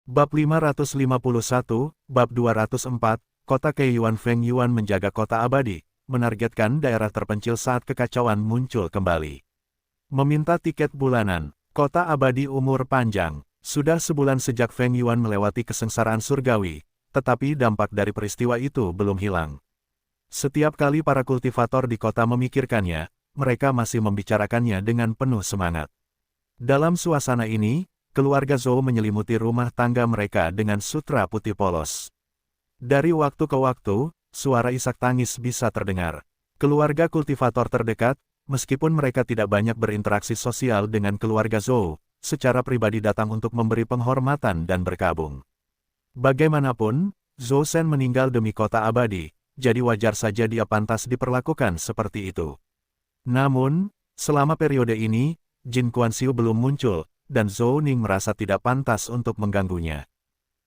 Bab 551, Bab 204, Kota Keiyuan Feng Yuan menjaga kota abadi, menargetkan daerah terpencil saat kekacauan muncul kembali. Meminta tiket bulanan, kota abadi umur panjang. Sudah sebulan sejak Feng Yuan melewati kesengsaraan surgawi, tetapi dampak dari peristiwa itu belum hilang. Setiap kali para kultivator di kota memikirkannya, mereka masih membicarakannya dengan penuh semangat. Dalam suasana ini, keluarga Zhou menyelimuti rumah tangga mereka dengan sutra putih polos. Dari waktu ke waktu, suara isak tangis bisa terdengar. Keluarga kultivator terdekat, meskipun mereka tidak banyak berinteraksi sosial dengan keluarga Zhou, secara pribadi datang untuk memberi penghormatan dan berkabung. Bagaimanapun, Zhou Shen meninggal demi kota abadi, jadi wajar saja dia pantas diperlakukan seperti itu. Namun, selama periode ini, Jin Kuan-Siu belum muncul, dan Zhou Ning merasa tidak pantas untuk mengganggunya.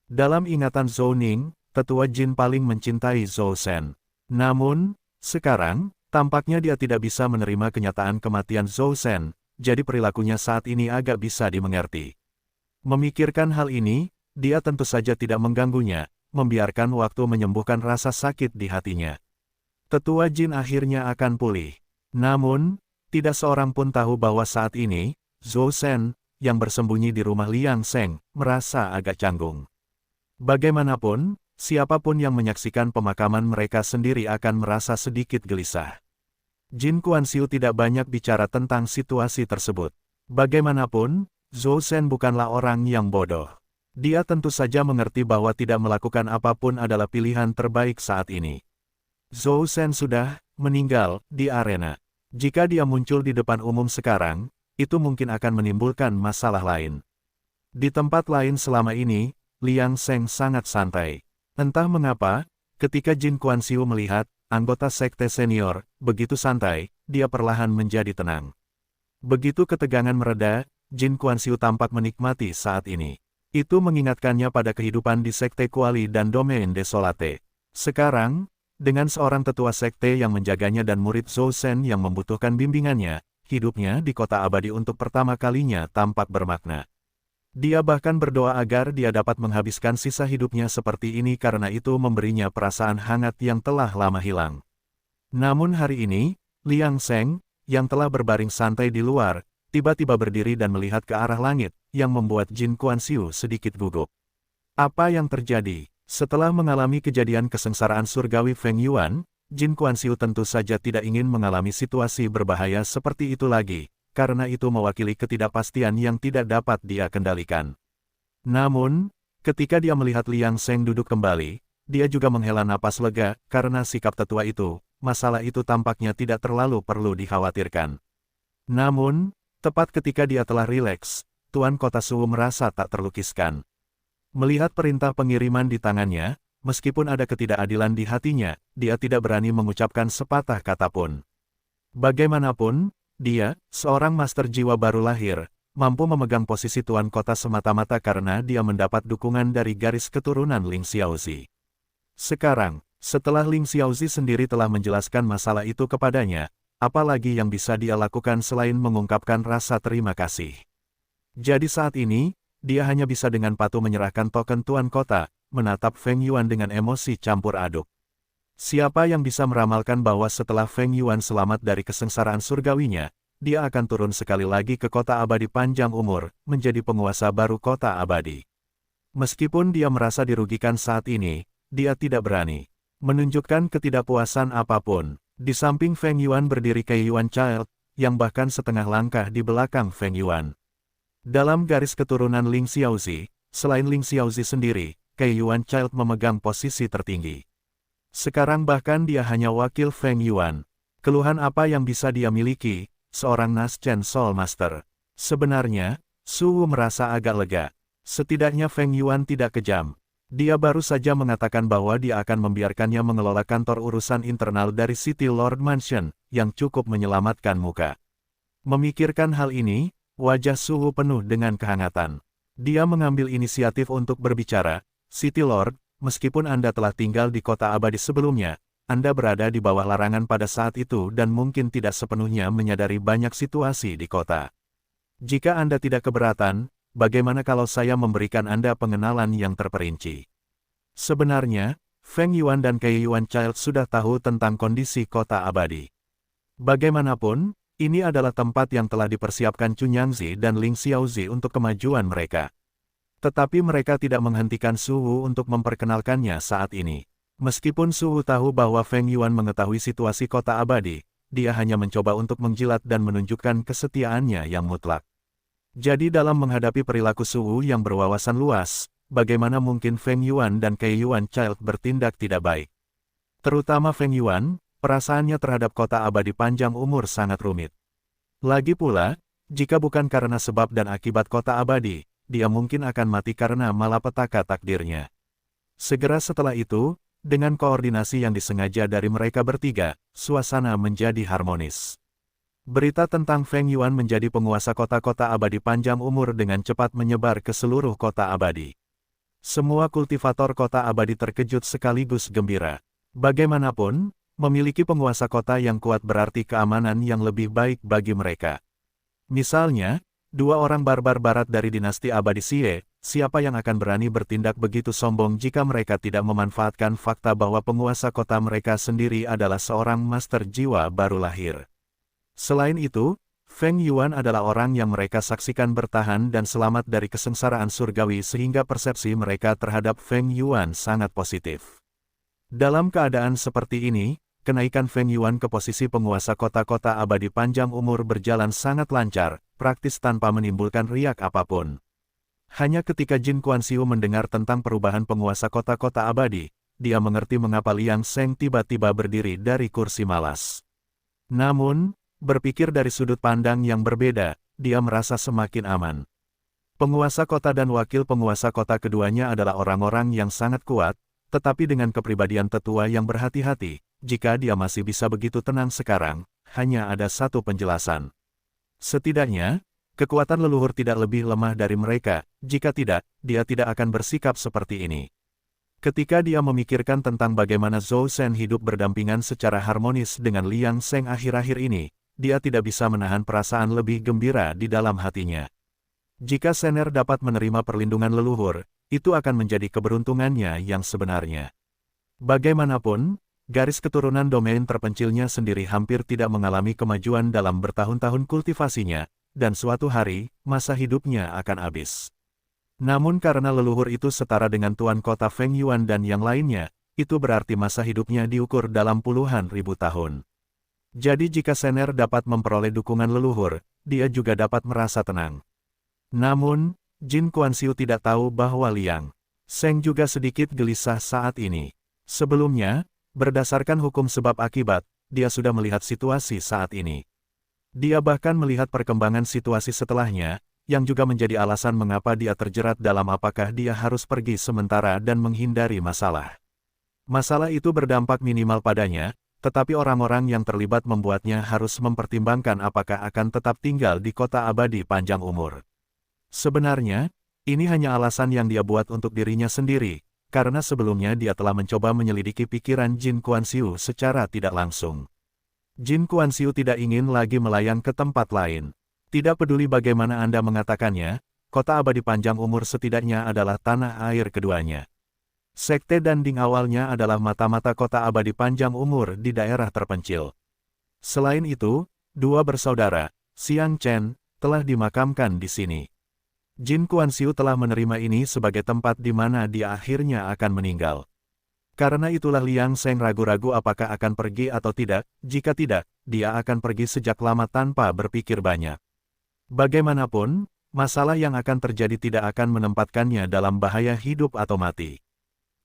Dalam ingatan Zhou Ning, tetua Jin paling mencintai Zhou Shen. Namun, sekarang, tampaknya dia tidak bisa menerima kenyataan kematian Zhou Shen, jadi perilakunya saat ini agak bisa dimengerti. Memikirkan hal ini, dia tentu saja tidak mengganggunya, membiarkan waktu menyembuhkan rasa sakit di hatinya. Tetua Jin akhirnya akan pulih. Namun, tidak seorang pun tahu bahwa saat ini, Zhou Shen, yang bersembunyi di rumah Liang Sheng, merasa agak canggung. Bagaimanapun, siapapun yang menyaksikan pemakaman mereka sendiri akan merasa sedikit gelisah. Jin Kuan-Siu tidak banyak bicara tentang situasi tersebut. Bagaimanapun, Zhou Shen bukanlah orang yang bodoh. Dia tentu saja mengerti bahwa tidak melakukan apapun adalah pilihan terbaik saat ini. Zhou Shen sudah meninggal di arena. Jika dia muncul di depan umum sekarang, itu mungkin akan menimbulkan masalah lain. Di tempat lain selama ini, Liang Sheng sangat santai. Entah mengapa, ketika Jin Kuan-Siu melihat anggota sekte senior begitu santai, dia perlahan menjadi tenang. Begitu ketegangan mereda, Jin Kuan-Siu tampak menikmati saat ini. Itu mengingatkannya pada kehidupan di sekte Kuali dan Domain Desolate. Sekarang, dengan seorang tetua sekte yang menjaganya dan murid Zhou Shen yang membutuhkan bimbingannya, hidupnya di kota abadi untuk pertama kalinya tampak bermakna. Dia bahkan berdoa agar dia dapat menghabiskan sisa hidupnya seperti ini karena itu memberinya perasaan hangat yang telah lama hilang. Namun hari ini, Liang Sheng, yang telah berbaring santai di luar, tiba-tiba berdiri dan melihat ke arah langit, yang membuat Jin Kuan-Siu sedikit gugup. Apa yang terjadi? Setelah mengalami kejadian kesengsaraan surgawi Feng Yuan, Jin Kuan-Siu tentu saja tidak ingin mengalami situasi berbahaya seperti itu lagi, karena itu mewakili ketidakpastian yang tidak dapat dia kendalikan. Namun, ketika dia melihat Liang Sheng duduk kembali, dia juga menghela napas lega, karena sikap tetua itu, masalah itu tampaknya tidak terlalu perlu dikhawatirkan. Namun, tepat ketika dia telah rileks, Tuan Kota Su merasa tak terlukiskan. Melihat perintah pengiriman di tangannya, meskipun ada ketidakadilan di hatinya, dia tidak berani mengucapkan sepatah kata pun. Bagaimanapun, dia, seorang master jiwa baru lahir, mampu memegang posisi Tuan Kota semata-mata karena dia mendapat dukungan dari garis keturunan Ling Xiaozi. Sekarang, setelah Ling Xiaozi sendiri telah menjelaskan masalah itu kepadanya, apalagi yang bisa dia lakukan selain mengungkapkan rasa terima kasih. Jadi saat ini, dia hanya bisa dengan patuh menyerahkan token Tuan Kota, menatap Feng Yuan dengan emosi campur aduk. Siapa yang bisa meramalkan bahwa setelah Feng Yuan selamat dari kesengsaraan surgawinya, dia akan turun sekali lagi ke kota abadi panjang umur, menjadi penguasa baru kota abadi. Meskipun dia merasa dirugikan saat ini, dia tidak berani menunjukkan ketidakpuasan apapun. Di samping Feng Yuan berdiri Keiyuan Child, yang bahkan setengah langkah di belakang Feng Yuan. Dalam garis keturunan Ling Xiaozi, selain Ling Xiaozi sendiri, Keiyuan Child memegang posisi tertinggi. Sekarang bahkan dia hanya wakil Feng Yuan. Keluhan apa yang bisa dia miliki, seorang Naschen Soul Master? Sebenarnya, Su Wu merasa agak lega. Setidaknya Feng Yuan tidak kejam. Dia baru saja mengatakan bahwa dia akan membiarkannya mengelola kantor urusan internal dari City Lord Mansion, yang cukup menyelamatkan muka. Memikirkan hal ini, wajah Su Wu penuh dengan kehangatan. Dia mengambil inisiatif untuk berbicara, City Lord, meskipun Anda telah tinggal di kota abadi sebelumnya, Anda berada di bawah larangan pada saat itu dan mungkin tidak sepenuhnya menyadari banyak situasi di kota. Jika Anda tidak keberatan, bagaimana kalau saya memberikan Anda pengenalan yang terperinci? Sebenarnya, Feng Yuan dan Kei Yuan Child sudah tahu tentang kondisi kota abadi. Bagaimanapun, ini adalah tempat yang telah dipersiapkan Cunyangzi dan Ling Xiaozi untuk kemajuan mereka. Tetapi mereka tidak menghentikan Su Wu untuk memperkenalkannya saat ini. Meskipun Su Wu tahu bahwa Feng Yuan mengetahui situasi kota abadi, dia hanya mencoba untuk menjilat dan menunjukkan kesetiaannya yang mutlak. Jadi dalam menghadapi perilaku Su Wu yang berwawasan luas, bagaimana mungkin Feng Yuan dan Kei Yuan Child bertindak tidak baik? Terutama Feng Yuan, perasaannya terhadap kota abadi panjang umur sangat rumit. Lagi pula, jika bukan karena sebab dan akibat kota abadi, dia mungkin akan mati karena malapetaka takdirnya. Segera setelah itu, dengan koordinasi yang disengaja dari mereka bertiga, suasana menjadi harmonis. Berita tentang Feng Yuan menjadi penguasa kota-kota abadi panjang umur dengan cepat menyebar ke seluruh kota abadi. Semua kultivator kota abadi terkejut sekaligus gembira. Bagaimanapun, memiliki penguasa kota yang kuat berarti keamanan yang lebih baik bagi mereka. Misalnya, dua orang barbar barat dari dinasti abadi Xie, siapa yang akan berani bertindak begitu sombong jika mereka tidak memanfaatkan fakta bahwa penguasa kota mereka sendiri adalah seorang master jiwa baru lahir. Selain itu, Feng Yuan adalah orang yang mereka saksikan bertahan dan selamat dari kesengsaraan surgawi sehingga persepsi mereka terhadap Feng Yuan sangat positif. Dalam keadaan seperti ini, kenaikan Feng Yuan ke posisi penguasa kota-kota abadi panjang umur berjalan sangat lancar, praktis tanpa menimbulkan riak apapun. Hanya ketika Jin Kuan-Siu mendengar tentang perubahan penguasa kota-kota abadi, dia mengerti mengapa Liang Sheng tiba-tiba berdiri dari kursi malas. Namun, berpikir dari sudut pandang yang berbeda, dia merasa semakin aman. Penguasa kota dan wakil penguasa kota keduanya adalah orang-orang yang sangat kuat, tetapi dengan kepribadian tetua yang berhati-hati, jika dia masih bisa begitu tenang sekarang, hanya ada satu penjelasan. Setidaknya, kekuatan leluhur tidak lebih lemah dari mereka, jika tidak, dia tidak akan bersikap seperti ini. Ketika dia memikirkan tentang bagaimana Zhou Shen hidup berdampingan secara harmonis dengan Liang Sheng akhir-akhir ini, dia tidak bisa menahan perasaan lebih gembira di dalam hatinya. Jika Shener dapat menerima perlindungan leluhur, itu akan menjadi keberuntungannya yang sebenarnya. Bagaimanapun, garis keturunan domain terpencilnya sendiri hampir tidak mengalami kemajuan dalam bertahun-tahun kultivasinya, dan suatu hari, masa hidupnya akan habis. Namun karena leluhur itu setara dengan tuan kota Feng Yuan dan yang lainnya, itu berarti masa hidupnya diukur dalam puluhan ribu tahun. Jadi jika Shener dapat memperoleh dukungan leluhur, dia juga dapat merasa tenang. Namun, Jin Kuan-Siu tidak tahu bahwa Liang Sheng juga sedikit gelisah saat ini. Sebelumnya, berdasarkan hukum sebab akibat, dia sudah melihat situasi saat ini. Dia bahkan melihat perkembangan situasi setelahnya, yang juga menjadi alasan mengapa dia terjerat dalam apakah dia harus pergi sementara dan menghindari masalah. Masalah itu berdampak minimal padanya, tetapi orang-orang yang terlibat membuatnya harus mempertimbangkan apakah akan tetap tinggal di kota abadi panjang umur. Sebenarnya, ini hanya alasan yang dia buat untuk dirinya sendiri, karena sebelumnya dia telah mencoba menyelidiki pikiran Jin Kuan-Siu secara tidak langsung. Jin Kuan-Siu tidak ingin lagi melayang ke tempat lain. Tidak peduli bagaimana Anda mengatakannya, kota abadi panjang umur setidaknya adalah tanah air keduanya. Sekte Danding awalnya adalah mata-mata kota abadi panjang umur di daerah terpencil. Selain itu, dua bersaudara, Xiang Chen, telah dimakamkan di sini. Jin Kuan-Siu telah menerima ini sebagai tempat di mana dia akhirnya akan meninggal. Karena itulah Liang Sheng ragu-ragu apakah akan pergi atau tidak, jika tidak, dia akan pergi sejak lama tanpa berpikir banyak. Bagaimanapun, masalah yang akan terjadi tidak akan menempatkannya dalam bahaya hidup atau mati.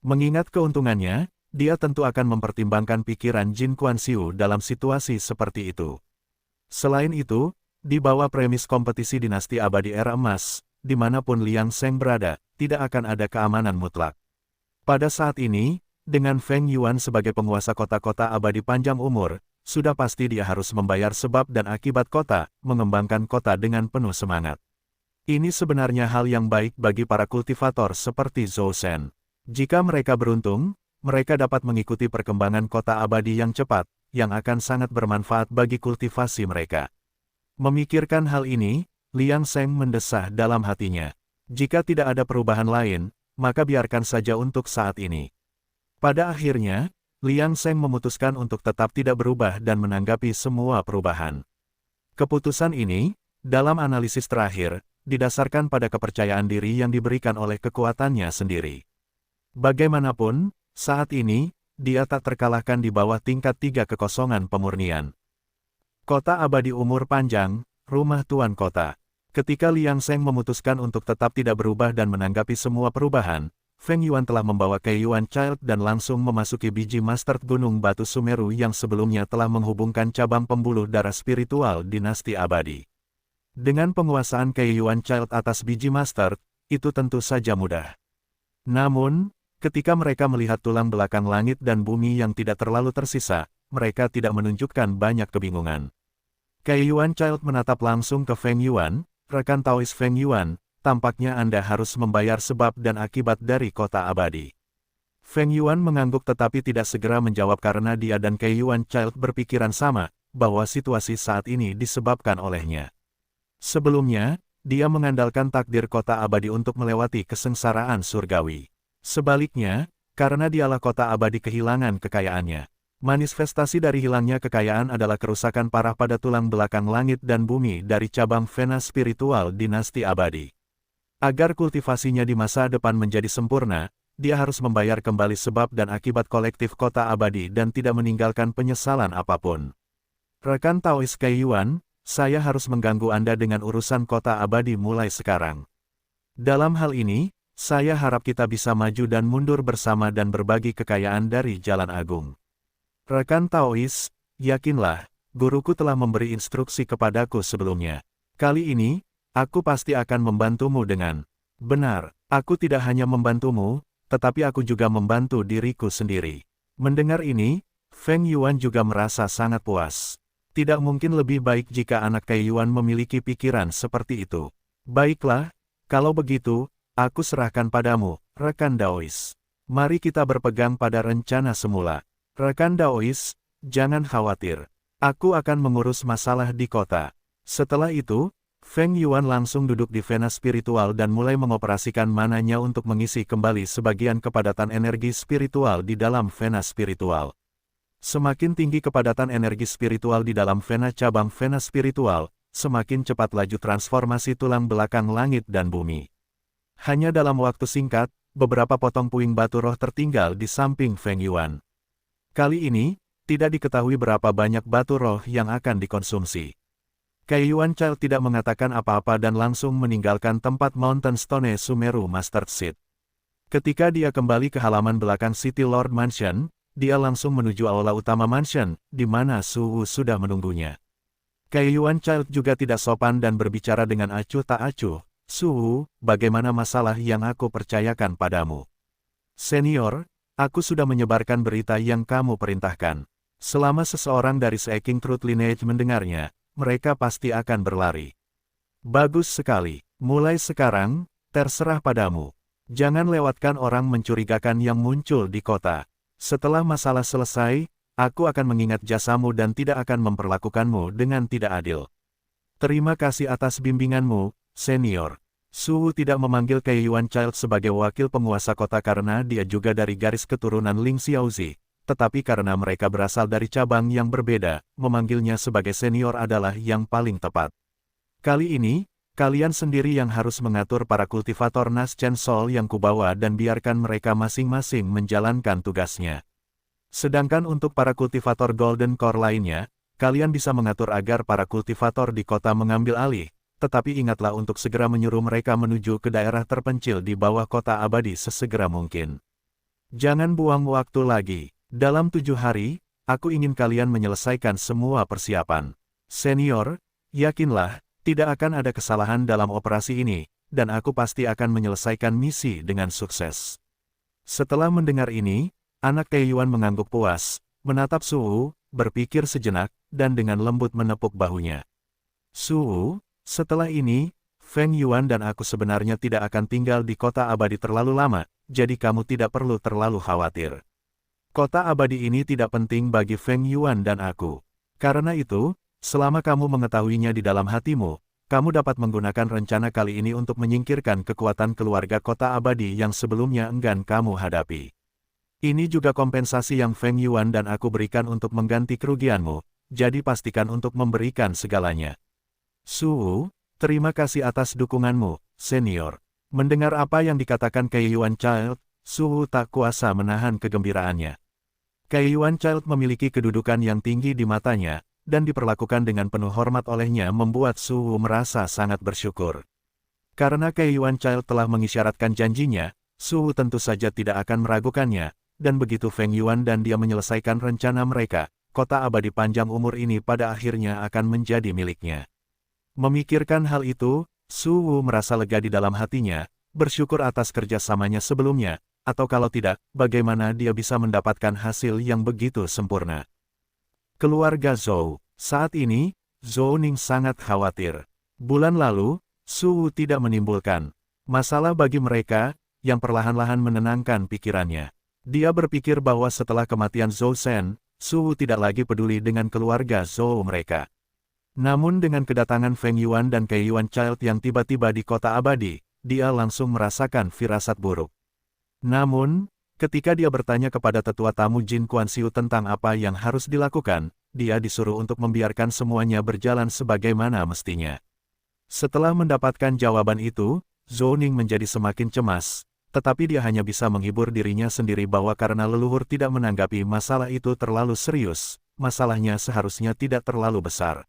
Mengingat keuntungannya, dia tentu akan mempertimbangkan pikiran Jin Kuan-Siu dalam situasi seperti itu. Selain itu, di bawah premis kompetisi dinasti abadi era emas, dimanapun Liang Sheng berada, tidak akan ada keamanan mutlak. Pada saat ini, dengan Feng Yuan sebagai penguasa kota-kota abadi panjang umur, sudah pasti dia harus membayar sebab dan akibat kota, mengembangkan kota dengan penuh semangat. Ini sebenarnya hal yang baik bagi para kultivator seperti Zhou Shen. Jika mereka beruntung, mereka dapat mengikuti perkembangan kota abadi yang cepat, yang akan sangat bermanfaat bagi kultivasi mereka. Memikirkan hal ini, Liang Sheng mendesah dalam hatinya. Jika tidak ada perubahan lain, maka biarkan saja untuk saat ini. Pada akhirnya, Liang Seng memutuskan untuk tetap tidak berubah dan menanggapi semua perubahan. Keputusan ini, dalam analisis terakhir, didasarkan pada kepercayaan diri yang diberikan oleh kekuatannya sendiri. Bagaimanapun, saat ini, dia tak terkalahkan di bawah tingkat 3 kekosongan pemurnian. Kota abadi umur panjang, rumah Tuan Kota. Ketika Liang Seng memutuskan untuk tetap tidak berubah dan menanggapi semua perubahan, Feng Yuan telah membawa Kei Yuan Child dan langsung memasuki biji Master Gunung Batu Sumeru yang sebelumnya telah menghubungkan cabang pembuluh darah spiritual dinasti abadi. Dengan penguasaan Kei Yuan Child atas biji Master, itu tentu saja mudah. Namun, ketika mereka melihat tulang belakang langit dan bumi yang tidak terlalu tersisa, mereka tidak menunjukkan banyak kebingungan. Kei Yuan Child menatap langsung ke Feng Yuan, rekan Taois Feng Yuan, tampaknya Anda harus membayar sebab dan akibat dari kota abadi. Feng Yuan mengangguk tetapi tidak segera menjawab karena dia dan Kei Yuan Child berpikiran sama, bahwa situasi saat ini disebabkan olehnya. Sebelumnya, dia mengandalkan takdir kota abadi untuk melewati kesengsaraan surgawi. Sebaliknya, karena dialah kota abadi kehilangan kekayaannya. Manifestasi dari hilangnya kekayaan adalah kerusakan parah pada tulang belakang langit dan bumi dari cabang Vena spiritual dinasti abadi. Agar kultivasinya di masa depan menjadi sempurna, dia harus membayar kembali sebab dan akibat kolektif kota abadi dan tidak meninggalkan penyesalan apapun. Rekan Taois Kei Yuan, saya harus mengganggu Anda dengan urusan kota abadi mulai sekarang. Dalam hal ini, saya harap kita bisa maju dan mundur bersama dan berbagi kekayaan dari Jalan Agung. Rekan Taois, yakinlah, guruku telah memberi instruksi kepadaku sebelumnya. Kali ini, aku pasti akan membantumu dengan benar. Aku tidak hanya membantumu, tetapi aku juga membantu diriku sendiri. Mendengar ini, Feng Yuan juga merasa sangat puas. Tidak mungkin lebih baik jika anak Kei Yuan memiliki pikiran seperti itu. Baiklah, kalau begitu, aku serahkan padamu, rekan Daois. Mari kita berpegang pada rencana semula. Rekan Daois, jangan khawatir. Aku akan mengurus masalah di kota. Setelah itu, Feng Yuan langsung duduk di Vena spiritual dan mulai mengoperasikan mananya untuk mengisi kembali sebagian kepadatan energi spiritual di dalam Vena spiritual. Semakin tinggi kepadatan energi spiritual di dalam Vena cabang Vena spiritual, semakin cepat laju transformasi tulang belakang langit dan bumi. Hanya dalam waktu singkat, beberapa potong puing batu roh tertinggal di samping Feng Yuan. Kali ini, tidak diketahui berapa banyak batu roh yang akan dikonsumsi. Kei Yuan Child tidak mengatakan apa-apa dan langsung meninggalkan tempat Mountain Stone Sumeru Master Seat. Ketika dia kembali ke halaman belakang City Lord Mansion, dia langsung menuju aula utama mansion, di mana Su Wu sudah menunggunya. Kei Yuan Child juga tidak sopan dan berbicara dengan acuh tak acuh. Su Wu, bagaimana masalah yang aku percayakan padamu? Senior, aku sudah menyebarkan berita yang kamu perintahkan. Selama seseorang dari Seeking Truth Lineage mendengarnya, mereka pasti akan berlari. Bagus sekali. Mulai sekarang, terserah padamu. Jangan lewatkan orang mencurigakan yang muncul di kota. Setelah masalah selesai, aku akan mengingat jasamu dan tidak akan memperlakukanmu dengan tidak adil. Terima kasih atas bimbinganmu, senior. Su Wu tidak memanggil Kei Yuan Child sebagai wakil penguasa kota karena dia juga dari garis keturunan Ling Xiaozi. Tetapi karena mereka berasal dari cabang yang berbeda, memanggilnya sebagai senior adalah yang paling tepat. Kali ini, kalian sendiri yang harus mengatur para kultivator Nas Chen Sol yang kubawa dan biarkan mereka masing-masing menjalankan tugasnya. Sedangkan untuk para kultivator Golden Core lainnya, kalian bisa mengatur agar para kultivator di kota mengambil alih, tetapi ingatlah untuk segera menyuruh mereka menuju ke daerah terpencil di bawah kota abadi sesegera mungkin. Jangan buang waktu lagi. Dalam 7 hari, aku ingin kalian menyelesaikan semua persiapan. Senior, yakinlah, tidak akan ada kesalahan dalam operasi ini, dan aku pasti akan menyelesaikan misi dengan sukses. Setelah mendengar ini, anak Kei Yuan mengangguk puas, menatap Su Wu, berpikir sejenak, dan dengan lembut menepuk bahunya. Su Wu, setelah ini, Feng Yuan dan aku sebenarnya tidak akan tinggal di kota abadi terlalu lama, jadi kamu tidak perlu terlalu khawatir. Kota abadi ini tidak penting bagi Feng Yuan dan aku. Karena itu, selama kamu mengetahuinya di dalam hatimu, kamu dapat menggunakan rencana kali ini untuk menyingkirkan kekuatan keluarga kota abadi yang sebelumnya enggan kamu hadapi. Ini juga kompensasi yang Feng Yuan dan aku berikan untuk mengganti kerugianmu, jadi pastikan untuk memberikan segalanya. Su Wu, terima kasih atas dukunganmu, senior. Mendengar apa yang dikatakan Kei Yuan Child, Su Wu tak kuasa menahan kegembiraannya. Kei Yuan Child memiliki kedudukan yang tinggi di matanya, dan diperlakukan dengan penuh hormat olehnya membuat Su Wu merasa sangat bersyukur. Karena Kei Yuan Child telah mengisyaratkan janjinya, Su Wu tentu saja tidak akan meragukannya, dan begitu Feng Yuan dan dia menyelesaikan rencana mereka, kota abadi panjang umur ini pada akhirnya akan menjadi miliknya. Memikirkan hal itu, Su Wu merasa lega di dalam hatinya, bersyukur atas kerjasamanya sebelumnya, atau kalau tidak, bagaimana dia bisa mendapatkan hasil yang begitu sempurna. Keluarga Zhou. Saat ini, Zhou Ning sangat khawatir. Bulan lalu, Su Wu tidak menimbulkan masalah bagi mereka, yang perlahan-lahan menenangkan pikirannya. Dia berpikir bahwa setelah kematian Zhou Shen, Su Wu tidak lagi peduli dengan keluarga Zhou mereka. Namun dengan kedatangan Feng Yuan dan Kei Yuan Child yang tiba-tiba di kota abadi, dia langsung merasakan firasat buruk. Namun, ketika dia bertanya kepada tetua tamu Jin Kuan-Siu tentang apa yang harus dilakukan, dia disuruh untuk membiarkan semuanya berjalan sebagaimana mestinya. Setelah mendapatkan jawaban itu, Zhou Ning menjadi semakin cemas, tetapi dia hanya bisa menghibur dirinya sendiri bahwa karena leluhur tidak menanggapi masalah itu terlalu serius, masalahnya seharusnya tidak terlalu besar.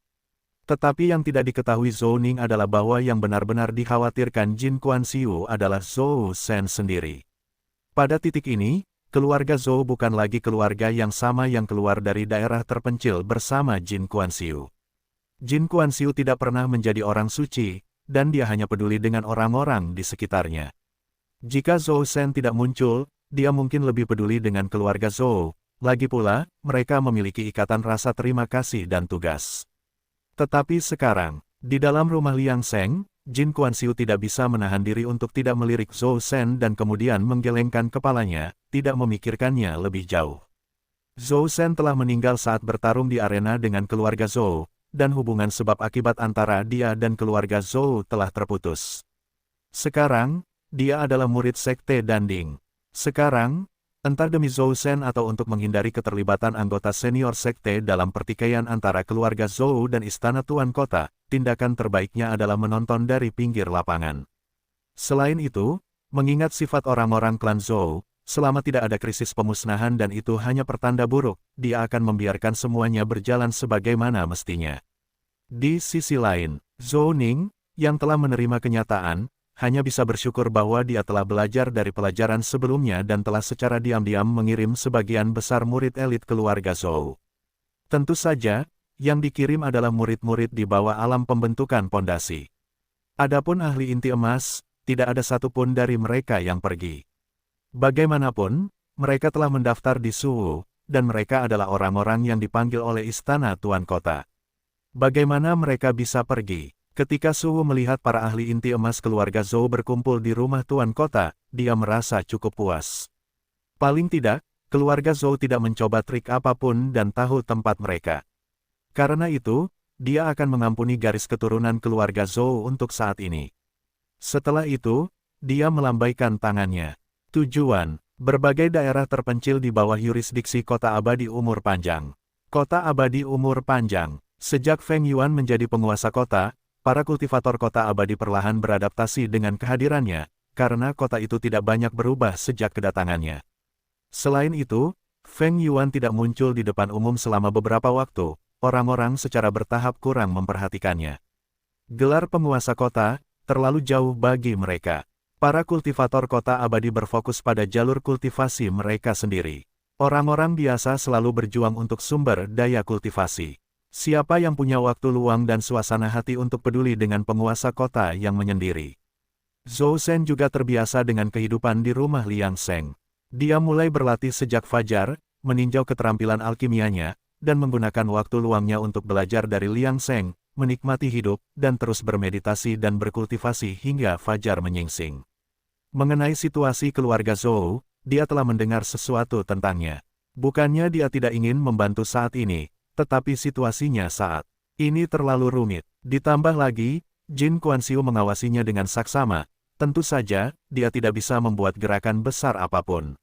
Tetapi yang tidak diketahui Zhou Ning adalah bahwa yang benar-benar dikhawatirkan Jin Kuan-Siu adalah Zhou Shen sendiri. Pada titik ini, keluarga Zhou bukan lagi keluarga yang sama yang keluar dari daerah terpencil bersama Jin Kuan-Siu. Jin Kuan-Siu tidak pernah menjadi orang suci, dan dia hanya peduli dengan orang-orang di sekitarnya. Jika Zhou Shen tidak muncul, dia mungkin lebih peduli dengan keluarga Zhou. Lagi pula, mereka memiliki ikatan rasa terima kasih dan tugas. Tetapi sekarang, di dalam rumah Liang Sheng, Jin Kuan-Siu tidak bisa menahan diri untuk tidak melirik Zhou Shen dan kemudian menggelengkan kepalanya, tidak memikirkannya lebih jauh. Zhou Shen telah meninggal saat bertarung di arena dengan keluarga Zhou, dan hubungan sebab akibat antara dia dan keluarga Zhou telah terputus. Sekarang, dia adalah murid sekte Danding. Sekarang, entah demi Zhou Shen atau untuk menghindari keterlibatan anggota senior sekte dalam pertikaian antara keluarga Zhou dan istana Tuan Kota, tindakan terbaiknya adalah menonton dari pinggir lapangan. Selain itu, mengingat sifat orang-orang klan Zhou, selama tidak ada krisis pemusnahan dan itu hanya pertanda buruk, dia akan membiarkan semuanya berjalan sebagaimana mestinya. Di sisi lain, Zhou Ning, yang telah menerima kenyataan, hanya bisa bersyukur bahwa dia telah belajar dari pelajaran sebelumnya dan telah secara diam-diam mengirim sebagian besar murid elit keluarga Zhou. Tentu saja, yang dikirim adalah murid-murid di bawah alam pembentukan pondasi. Adapun ahli inti emas, tidak ada satupun dari mereka yang pergi. Bagaimanapun, mereka telah mendaftar di Su Wu, dan mereka adalah orang-orang yang dipanggil oleh istana Tuan Kota. Bagaimana mereka bisa pergi? Ketika Su Wu melihat para ahli inti emas keluarga Zhou berkumpul di rumah Tuan Kota, dia merasa cukup puas. Paling tidak, keluarga Zhou tidak mencoba trik apapun dan tahu tempat mereka. Karena itu, dia akan mengampuni garis keturunan keluarga Zhou untuk saat ini. Setelah itu, dia melambaikan tangannya. Tujuan, berbagai daerah terpencil di bawah yurisdiksi Kota Abadi Umur Panjang. Kota Abadi Umur Panjang. Sejak Feng Yuan menjadi penguasa kota, para kultivator kota abadi perlahan beradaptasi dengan kehadirannya, karena kota itu tidak banyak berubah sejak kedatangannya. Selain itu, Feng Yuan tidak muncul di depan umum selama beberapa waktu, orang-orang secara bertahap kurang memperhatikannya. Gelar penguasa kota, terlalu jauh bagi mereka. Para kultivator kota abadi berfokus pada jalur kultivasi mereka sendiri. Orang-orang biasa selalu berjuang untuk sumber daya kultivasi. Siapa yang punya waktu luang dan suasana hati untuk peduli dengan penguasa kota yang menyendiri? Zhou Shen juga terbiasa dengan kehidupan di rumah Liang Sheng. Dia mulai berlatih sejak fajar, meninjau keterampilan alkimianya, dan menggunakan waktu luangnya untuk belajar dari Liang Sheng, menikmati hidup, dan terus bermeditasi dan berkultivasi hingga fajar menyingsing. Mengenai situasi keluarga Zhou, dia telah mendengar sesuatu tentangnya. Bukannya dia tidak ingin membantu saat ini, tetapi situasinya saat ini terlalu rumit. Ditambah lagi, Jin Kuan-Siu mengawasinya dengan saksama, tentu saja, dia tidak bisa membuat gerakan besar apapun.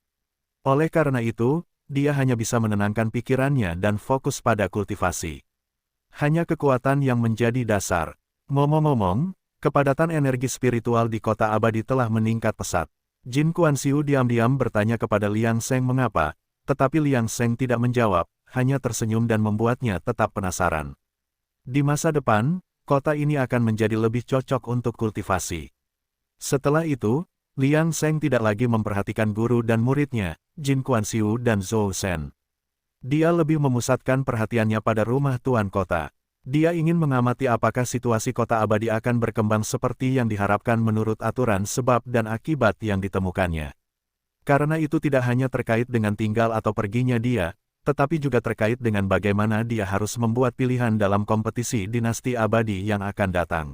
Oleh karena itu, dia hanya bisa menenangkan pikirannya dan fokus pada kultivasi. Hanya kekuatan yang menjadi dasar. Ngomong-ngomong, kepadatan energi spiritual di kota abadi telah meningkat pesat. Jin Kuan-Siu diam-diam bertanya kepada Liang Seng mengapa, tetapi Liang Seng tidak menjawab, hanya tersenyum dan membuatnya tetap penasaran. Di masa depan, kota ini akan menjadi lebih cocok untuk kultivasi. Setelah itu, Liang Seng tidak lagi memperhatikan guru dan muridnya, Jin Kuan-Siu dan Zhou Shen. Dia lebih memusatkan perhatiannya pada rumah tuan kota. Dia ingin mengamati apakah situasi kota abadi akan berkembang seperti yang diharapkan menurut aturan sebab dan akibat yang ditemukannya. Karena itu tidak hanya terkait dengan tinggal atau perginya dia, tetapi juga terkait dengan bagaimana dia harus membuat pilihan dalam kompetisi dinasti abadi yang akan datang.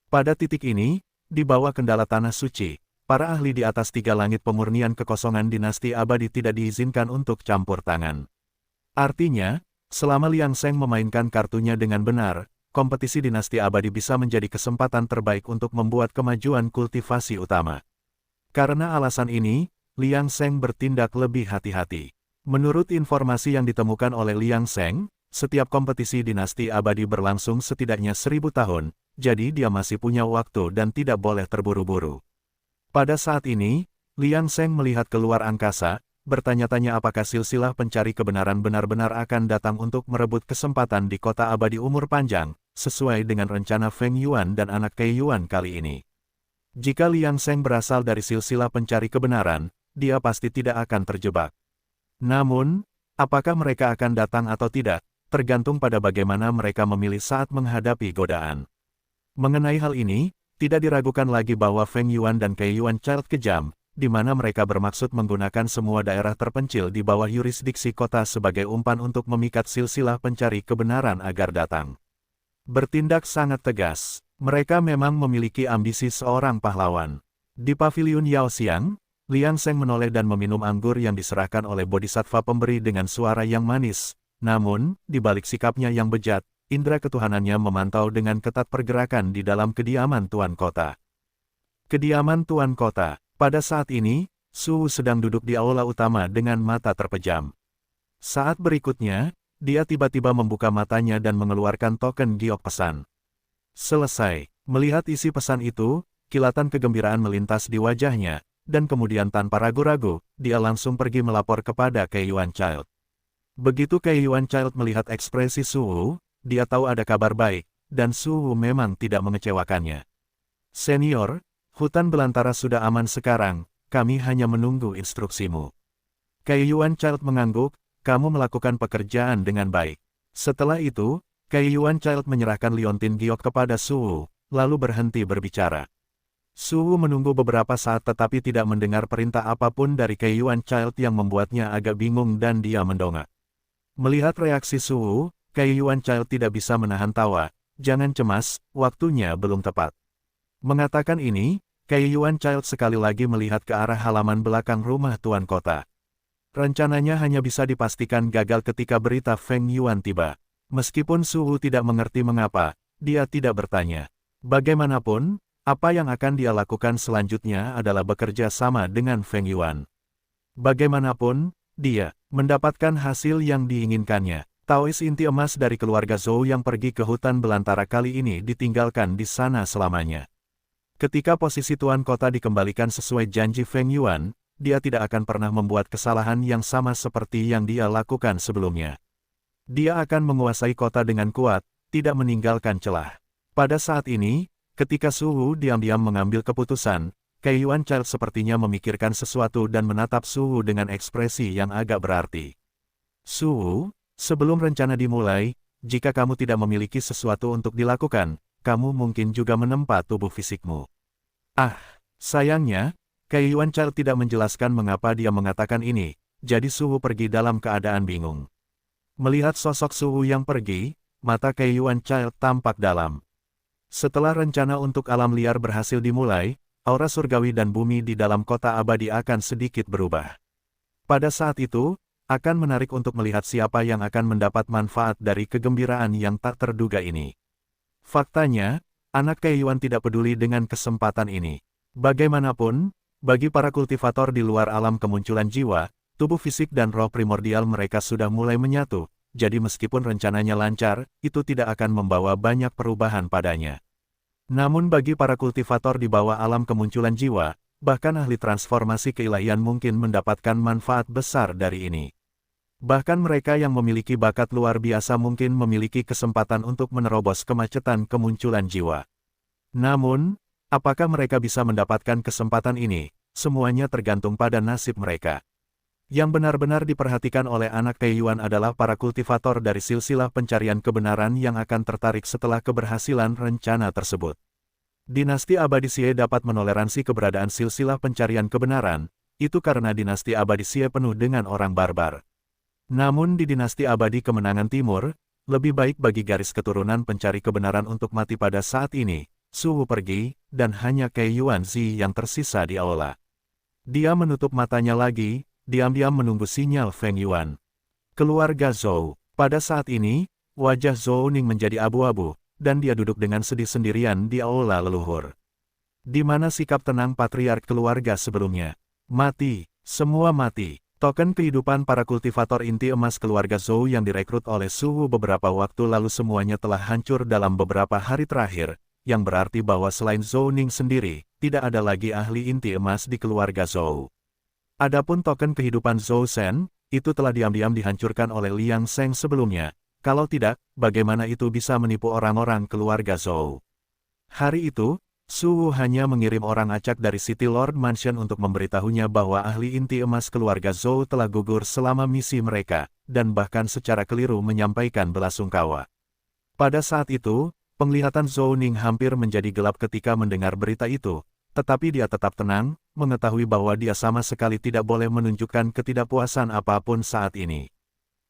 Pada titik ini, di bawah kendala tanah suci, para ahli di atas tiga langit pemurnian kekosongan dinasti abadi tidak diizinkan untuk campur tangan. Artinya, selama Liang Seng memainkan kartunya dengan benar, kompetisi dinasti abadi bisa menjadi kesempatan terbaik untuk membuat kemajuan kultivasi utama. Karena alasan ini, Liang Seng bertindak lebih hati-hati. Menurut informasi yang ditemukan oleh Liang Seng, setiap kompetisi dinasti abadi berlangsung setidaknya 1000 tahun, jadi dia masih punya waktu dan tidak boleh terburu-buru. Pada saat ini, Liang Seng melihat keluar angkasa, bertanya-tanya apakah silsilah pencari kebenaran benar-benar akan datang untuk merebut kesempatan di kota abadi umur panjang, sesuai dengan rencana Feng Yuan dan anak Kei Yuan kali ini. Jika Liang Seng berasal dari silsilah pencari kebenaran, dia pasti tidak akan terjebak. Namun, apakah mereka akan datang atau tidak, tergantung pada bagaimana mereka memilih saat menghadapi godaan. Mengenai hal ini, tidak diragukan lagi bahwa Feng Yuan dan Kei Yuan Child kejam, di mana mereka bermaksud menggunakan semua daerah terpencil di bawah yurisdiksi kota sebagai umpan untuk memikat silsilah pencari kebenaran agar datang. Bertindak sangat tegas, mereka memang memiliki ambisi seorang pahlawan. Di paviliun Yao Xiang, Liang Seng menoleh dan meminum anggur yang diserahkan oleh bodhisattva pemberi dengan suara yang manis. Namun, di balik sikapnya yang bejat, indera ketuhanannya memantau dengan ketat pergerakan di dalam kediaman tuan kota. Kediaman tuan kota. Pada saat ini, Su sedang duduk di aula utama dengan mata terpejam. Saat berikutnya, dia tiba-tiba membuka matanya dan mengeluarkan token giok pesan. Selesai, melihat isi pesan itu, kilatan kegembiraan melintas di wajahnya, dan kemudian tanpa ragu-ragu, dia langsung pergi melapor kepada Kei Yuan Child. Begitu Kei Yuan Child melihat ekspresi Su, dia tahu ada kabar baik, dan Su memang tidak mengecewakannya. Senior, hutan belantara sudah aman sekarang, kami hanya menunggu instruksimu. Kei Yuan Child mengangguk, kamu melakukan pekerjaan dengan baik. Setelah itu, Kei Yuan Child menyerahkan liontin giok kepada Su, lalu berhenti berbicara. Su menunggu beberapa saat tetapi tidak mendengar perintah apapun dari Kei Yuan Child yang membuatnya agak bingung dan dia mendongak. Melihat reaksi Su, Kei Yuan Child tidak bisa menahan tawa, jangan cemas, waktunya belum tepat. Mengatakan ini, Kei Yuan Child sekali lagi melihat ke arah halaman belakang rumah tuan kota. Rencananya hanya bisa dipastikan gagal ketika berita Feng Yuan tiba. Meskipun Su tidak mengerti mengapa, dia tidak bertanya. Bagaimanapun, apa yang akan dia lakukan selanjutnya adalah bekerja sama dengan Feng Yuan. Bagaimanapun, dia mendapatkan hasil yang diinginkannya. Taois inti emas dari keluarga Zhou yang pergi ke hutan belantara kali ini ditinggalkan di sana selamanya. Ketika posisi tuan kota dikembalikan sesuai janji Feng Yuan, dia tidak akan pernah membuat kesalahan yang sama seperti yang dia lakukan sebelumnya. Dia akan menguasai kota dengan kuat, tidak meninggalkan celah. Pada saat ini, ketika Su diam-diam mengambil keputusan, Kei Yuan Child sepertinya memikirkan sesuatu dan menatap Su dengan ekspresi yang agak berarti. Su, sebelum rencana dimulai, jika kamu tidak memiliki sesuatu untuk dilakukan, kamu mungkin juga menempa tubuh fisikmu. Ah, sayangnya, Kei Yuan Child tidak menjelaskan mengapa dia mengatakan ini, jadi Su pergi dalam keadaan bingung. Melihat sosok Su yang pergi, mata Kei Yuan Child tampak dalam. Setelah rencana untuk alam liar berhasil dimulai, aura surgawi dan bumi di dalam kota abadi akan sedikit berubah. Pada saat itu, akan menarik untuk melihat siapa yang akan mendapat manfaat dari kegembiraan yang tak terduga ini. Faktanya, Anak Kaiyuan tidak peduli dengan kesempatan ini. Bagaimanapun, bagi para kultivator di luar alam kemunculan jiwa, tubuh fisik dan roh primordial mereka sudah mulai menyatu, jadi meskipun rencananya lancar, itu tidak akan membawa banyak perubahan padanya. Namun bagi para kultivator di bawah alam kemunculan jiwa, bahkan ahli transformasi keilahian mungkin mendapatkan manfaat besar dari ini. Bahkan mereka yang memiliki bakat luar biasa mungkin memiliki kesempatan untuk menerobos kemacetan kemunculan jiwa. Namun, apakah mereka bisa mendapatkan kesempatan ini? Semuanya tergantung pada nasib mereka. Yang benar-benar diperhatikan oleh anak Kaiyuan adalah para kultivator dari silsilah pencarian kebenaran yang akan tertarik setelah keberhasilan rencana tersebut. Dinasti Abadi Xie dapat menoleransi keberadaan silsilah pencarian kebenaran, itu karena dinasti Abadi Xie penuh dengan orang barbar. Namun di dinasti Abadi Kemenangan Timur, lebih baik bagi garis keturunan pencari kebenaran untuk mati pada saat ini. Su Wu pergi, dan hanya Kaiyuan Zi yang tersisa di aula. Dia menutup matanya lagi, diam-diam menunggu sinyal Feng Yuan. Keluarga Zhou. Pada saat ini, wajah Zhou Ning menjadi abu-abu, dan dia duduk dengan sedih sendirian di aula leluhur. Di mana sikap tenang patriark keluarga sebelumnya? Mati, semua mati. Token kehidupan para kultivator inti emas keluarga Zhou yang direkrut oleh Su Wu beberapa waktu lalu semuanya telah hancur dalam beberapa hari terakhir, yang berarti bahwa selain Zhou Ning sendiri, tidak ada lagi ahli inti emas di keluarga Zhou. Adapun token kehidupan Zhou Shen, itu telah diam-diam dihancurkan oleh Liang Sheng sebelumnya. Kalau tidak, bagaimana itu bisa menipu orang-orang keluarga Zhou? Hari itu, Su Wu hanya mengirim orang acak dari City Lord Mansion untuk memberitahunya bahwa ahli inti emas keluarga Zhou telah gugur selama misi mereka, dan bahkan secara keliru menyampaikan belasungkawa. Pada saat itu, penglihatan Zhou Ning hampir menjadi gelap ketika mendengar berita itu, tetapi dia tetap tenang, mengetahui bahwa dia sama sekali tidak boleh menunjukkan ketidakpuasan apapun saat ini.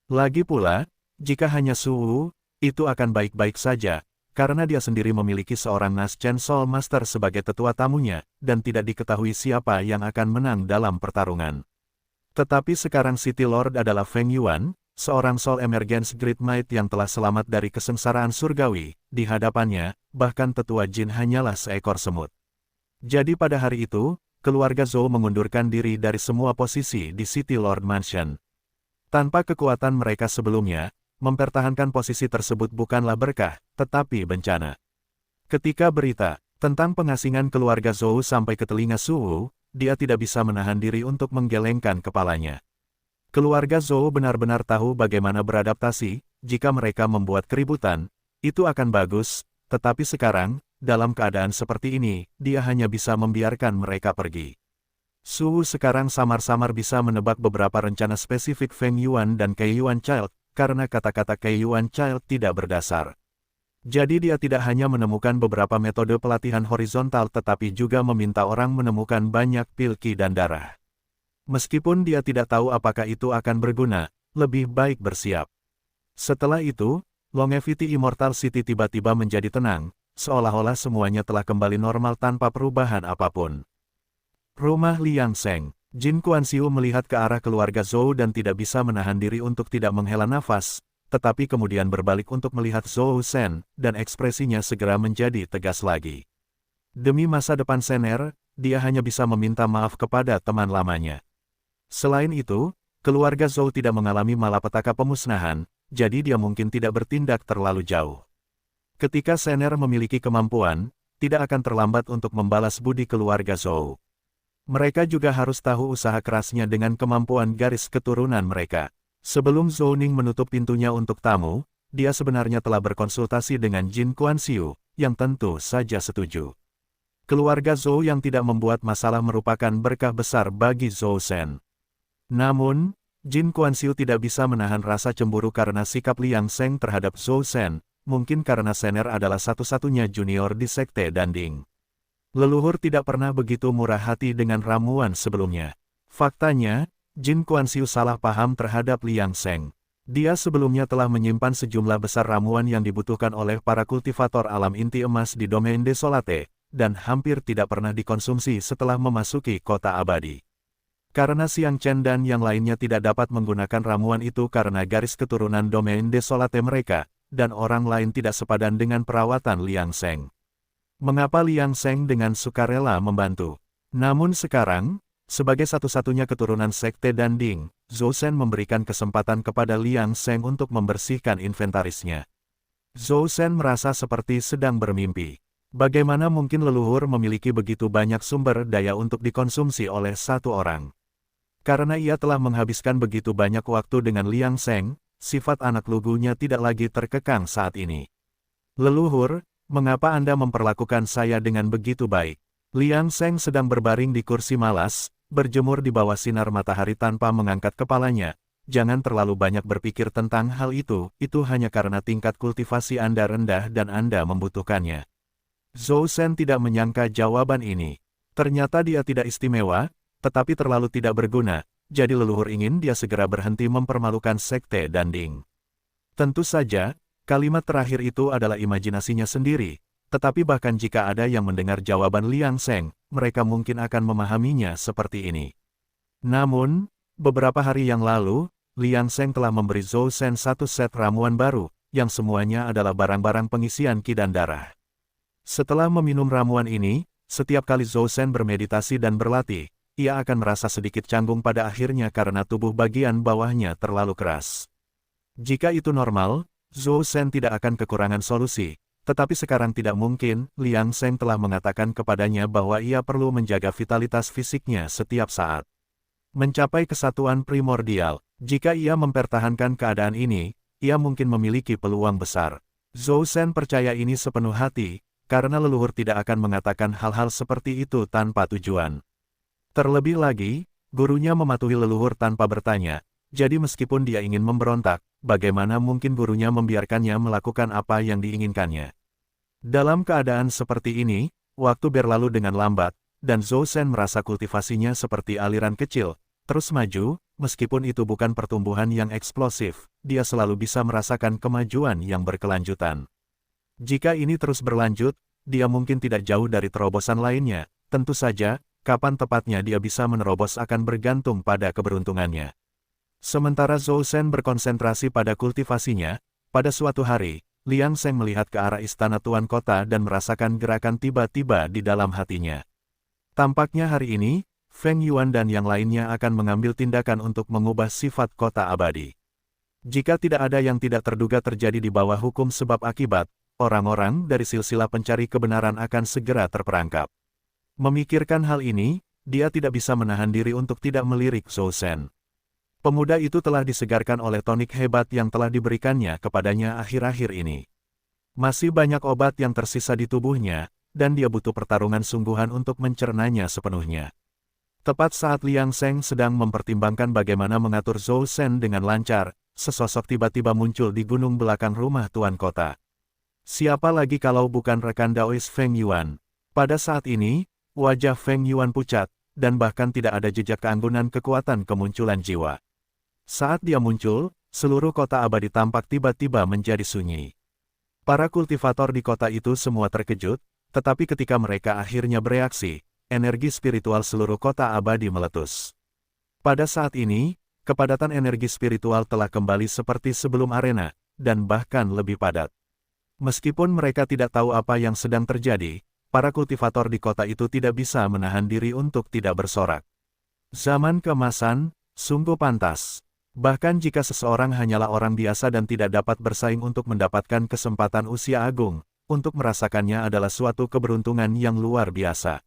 Lagi pula, jika hanya Su Wu, itu akan baik-baik saja, karena dia sendiri memiliki seorang Naschen Soul Master sebagai tetua tamunya, dan tidak diketahui siapa yang akan menang dalam pertarungan. Tetapi sekarang City Lord adalah Feng Yuan, seorang Soul Emergence Great Might yang telah selamat dari kesengsaraan surgawi, di hadapannya, bahkan tetua Jin hanyalah seekor semut. Jadi pada hari itu, keluarga Zhou mengundurkan diri dari semua posisi di City Lord Mansion. Tanpa kekuatan mereka sebelumnya, mempertahankan posisi tersebut bukanlah berkah, tetapi bencana. Ketika berita tentang pengasingan keluarga Zhou sampai ke telinga Su Wu, dia tidak bisa menahan diri untuk menggelengkan kepalanya. Keluarga Zhou benar-benar tahu bagaimana beradaptasi, jika mereka membuat keributan, itu akan bagus, tetapi sekarang, dalam keadaan seperti ini, dia hanya bisa membiarkan mereka pergi. Su Wu sekarang samar-samar bisa menebak beberapa rencana spesifik Feng Yuan dan Kaiyuan Child, karena kata-kata Kaiyuan Child tidak berdasar. Jadi dia tidak hanya menemukan beberapa metode pelatihan horizontal tetapi juga meminta orang menemukan banyak pil Qi dan darah. Meskipun dia tidak tahu apakah itu akan berguna, lebih baik bersiap. Setelah itu, Longevity Immortal City tiba-tiba menjadi tenang, seolah-olah semuanya telah kembali normal tanpa perubahan apapun. Rumah Liang Sheng. Jin Kuan-Siu melihat ke arah keluarga Zhou dan tidak bisa menahan diri untuk tidak menghela nafas, tetapi kemudian berbalik untuk melihat Zhou Shen, dan ekspresinya segera menjadi tegas lagi. Demi masa depan Shener, dia hanya bisa meminta maaf kepada teman lamanya. Selain itu, keluarga Zhou tidak mengalami malapetaka pemusnahan, jadi dia mungkin tidak bertindak terlalu jauh. Ketika Shener memiliki kemampuan, tidak akan terlambat untuk membalas budi keluarga Zhou. Mereka juga harus tahu usaha kerasnya dengan kemampuan garis keturunan mereka. Sebelum Zhou Ning menutup pintunya untuk tamu, dia sebenarnya telah berkonsultasi dengan Jin Kuan-Siu, yang tentu saja setuju. Keluarga Zhou yang tidak membuat masalah merupakan berkah besar bagi Zhou Shen. Namun, Jin Kuan-Siu tidak bisa menahan rasa cemburu karena sikap Liang Sheng terhadap Zhou Shen, mungkin karena Shener adalah satu-satunya junior di Sekte Danding. Leluhur tidak pernah begitu murah hati dengan ramuan sebelumnya. Faktanya, Jin Kuan-Siu salah paham terhadap Liang Sheng. Dia sebelumnya telah menyimpan sejumlah besar ramuan yang dibutuhkan oleh para kultivator alam inti emas di domain Desolate, dan hampir tidak pernah dikonsumsi setelah memasuki kota abadi. Karena Xiang Chen dan yang lainnya tidak dapat menggunakan ramuan itu karena garis keturunan domain Desolate mereka, dan orang lain tidak sepadan dengan perawatan Liang Sheng. Mengapa Liang Sheng dengan sukarela membantu? Namun sekarang, sebagai satu-satunya keturunan sekte Danding, Zhou Shen memberikan kesempatan kepada Liang Sheng untuk membersihkan inventarisnya. Zhou Shen merasa seperti sedang bermimpi. Bagaimana mungkin leluhur memiliki begitu banyak sumber daya untuk dikonsumsi oleh satu orang? Karena ia telah menghabiskan begitu banyak waktu dengan Liang Sheng, sifat anak lugunya tidak lagi terkekang saat ini. Leluhur, mengapa Anda memperlakukan saya dengan begitu baik? Liang Sheng sedang berbaring di kursi malas, berjemur di bawah sinar matahari tanpa mengangkat kepalanya. Jangan terlalu banyak berpikir tentang hal itu hanya karena tingkat kultivasi Anda rendah dan Anda membutuhkannya. Zhou Shen tidak menyangka jawaban ini. Ternyata dia tidak istimewa, tetapi terlalu tidak berguna, jadi leluhur ingin dia segera berhenti mempermalukan sekte Danding. Tentu saja, kalimat terakhir itu adalah imajinasinya sendiri, tetapi bahkan jika ada yang mendengar jawaban Liang Sheng, mereka mungkin akan memahaminya seperti ini. Namun, beberapa hari yang lalu, Liang Sheng telah memberi Zhou Shen satu set ramuan baru, yang semuanya adalah barang-barang pengisian ki dan darah. Setelah meminum ramuan ini, setiap kali Zhou Shen bermeditasi dan berlatih, ia akan merasa sedikit canggung pada akhirnya karena tubuh bagian bawahnya terlalu keras. Jika itu normal, Zhou Shen tidak akan kekurangan solusi, tetapi sekarang tidak mungkin. Liang Sheng telah mengatakan kepadanya bahwa ia perlu menjaga vitalitas fisiknya setiap saat. Mencapai kesatuan primordial, jika ia mempertahankan keadaan ini, ia mungkin memiliki peluang besar. Zhou Shen percaya ini sepenuh hati, karena leluhur tidak akan mengatakan hal-hal seperti itu tanpa tujuan. Terlebih lagi, gurunya mematuhi leluhur tanpa bertanya, jadi meskipun dia ingin memberontak, bagaimana mungkin gurunya membiarkannya melakukan apa yang diinginkannya. Dalam keadaan seperti ini, waktu berlalu dengan lambat, dan Zhou Shen merasa kultivasinya seperti aliran kecil, terus maju, meskipun itu bukan pertumbuhan yang eksplosif, dia selalu bisa merasakan kemajuan yang berkelanjutan. Jika ini terus berlanjut, dia mungkin tidak jauh dari terobosan lainnya, tentu saja, kapan tepatnya dia bisa menerobos akan bergantung pada keberuntungannya. Sementara Zhou Shen berkonsentrasi pada kultivasinya, pada suatu hari, Liang Sheng melihat ke arah istana Tuan Kota dan merasakan gerakan tiba-tiba di dalam hatinya. Tampaknya hari ini, Feng Yuan dan yang lainnya akan mengambil tindakan untuk mengubah sifat kota abadi. Jika tidak ada yang tidak terduga terjadi di bawah hukum sebab akibat, orang-orang dari silsilah pencari kebenaran akan segera terperangkap. Memikirkan hal ini, dia tidak bisa menahan diri untuk tidak melirik Zhou Shen. Pemuda itu telah disegarkan oleh tonik hebat yang telah diberikannya kepadanya akhir-akhir ini. Masih banyak obat yang tersisa di tubuhnya, dan dia butuh pertarungan sungguhan untuk mencernanya sepenuhnya. Tepat saat Liang Sheng sedang mempertimbangkan bagaimana mengatur Zhou Shen dengan lancar, sesosok tiba-tiba muncul di gunung belakang rumah Tuan Kota. Siapa lagi kalau bukan rekan Daois Feng Yuan? Pada saat ini, wajah Feng Yuan pucat, dan bahkan tidak ada jejak keanggunan kekuatan kemunculan jiwa. Saat dia muncul, seluruh kota abadi tampak tiba-tiba menjadi sunyi. Para kultivator di kota itu semua terkejut, tetapi ketika mereka akhirnya bereaksi, energi spiritual seluruh kota abadi meletus. Pada saat ini, kepadatan energi spiritual telah kembali seperti sebelum arena, dan bahkan lebih padat. Meskipun mereka tidak tahu apa yang sedang terjadi, para kultivator di kota itu tidak bisa menahan diri untuk tidak bersorak. Zaman keemasan, sungguh pantas. Bahkan jika seseorang hanyalah orang biasa dan tidak dapat bersaing untuk mendapatkan kesempatan usia agung, untuk merasakannya adalah suatu keberuntungan yang luar biasa.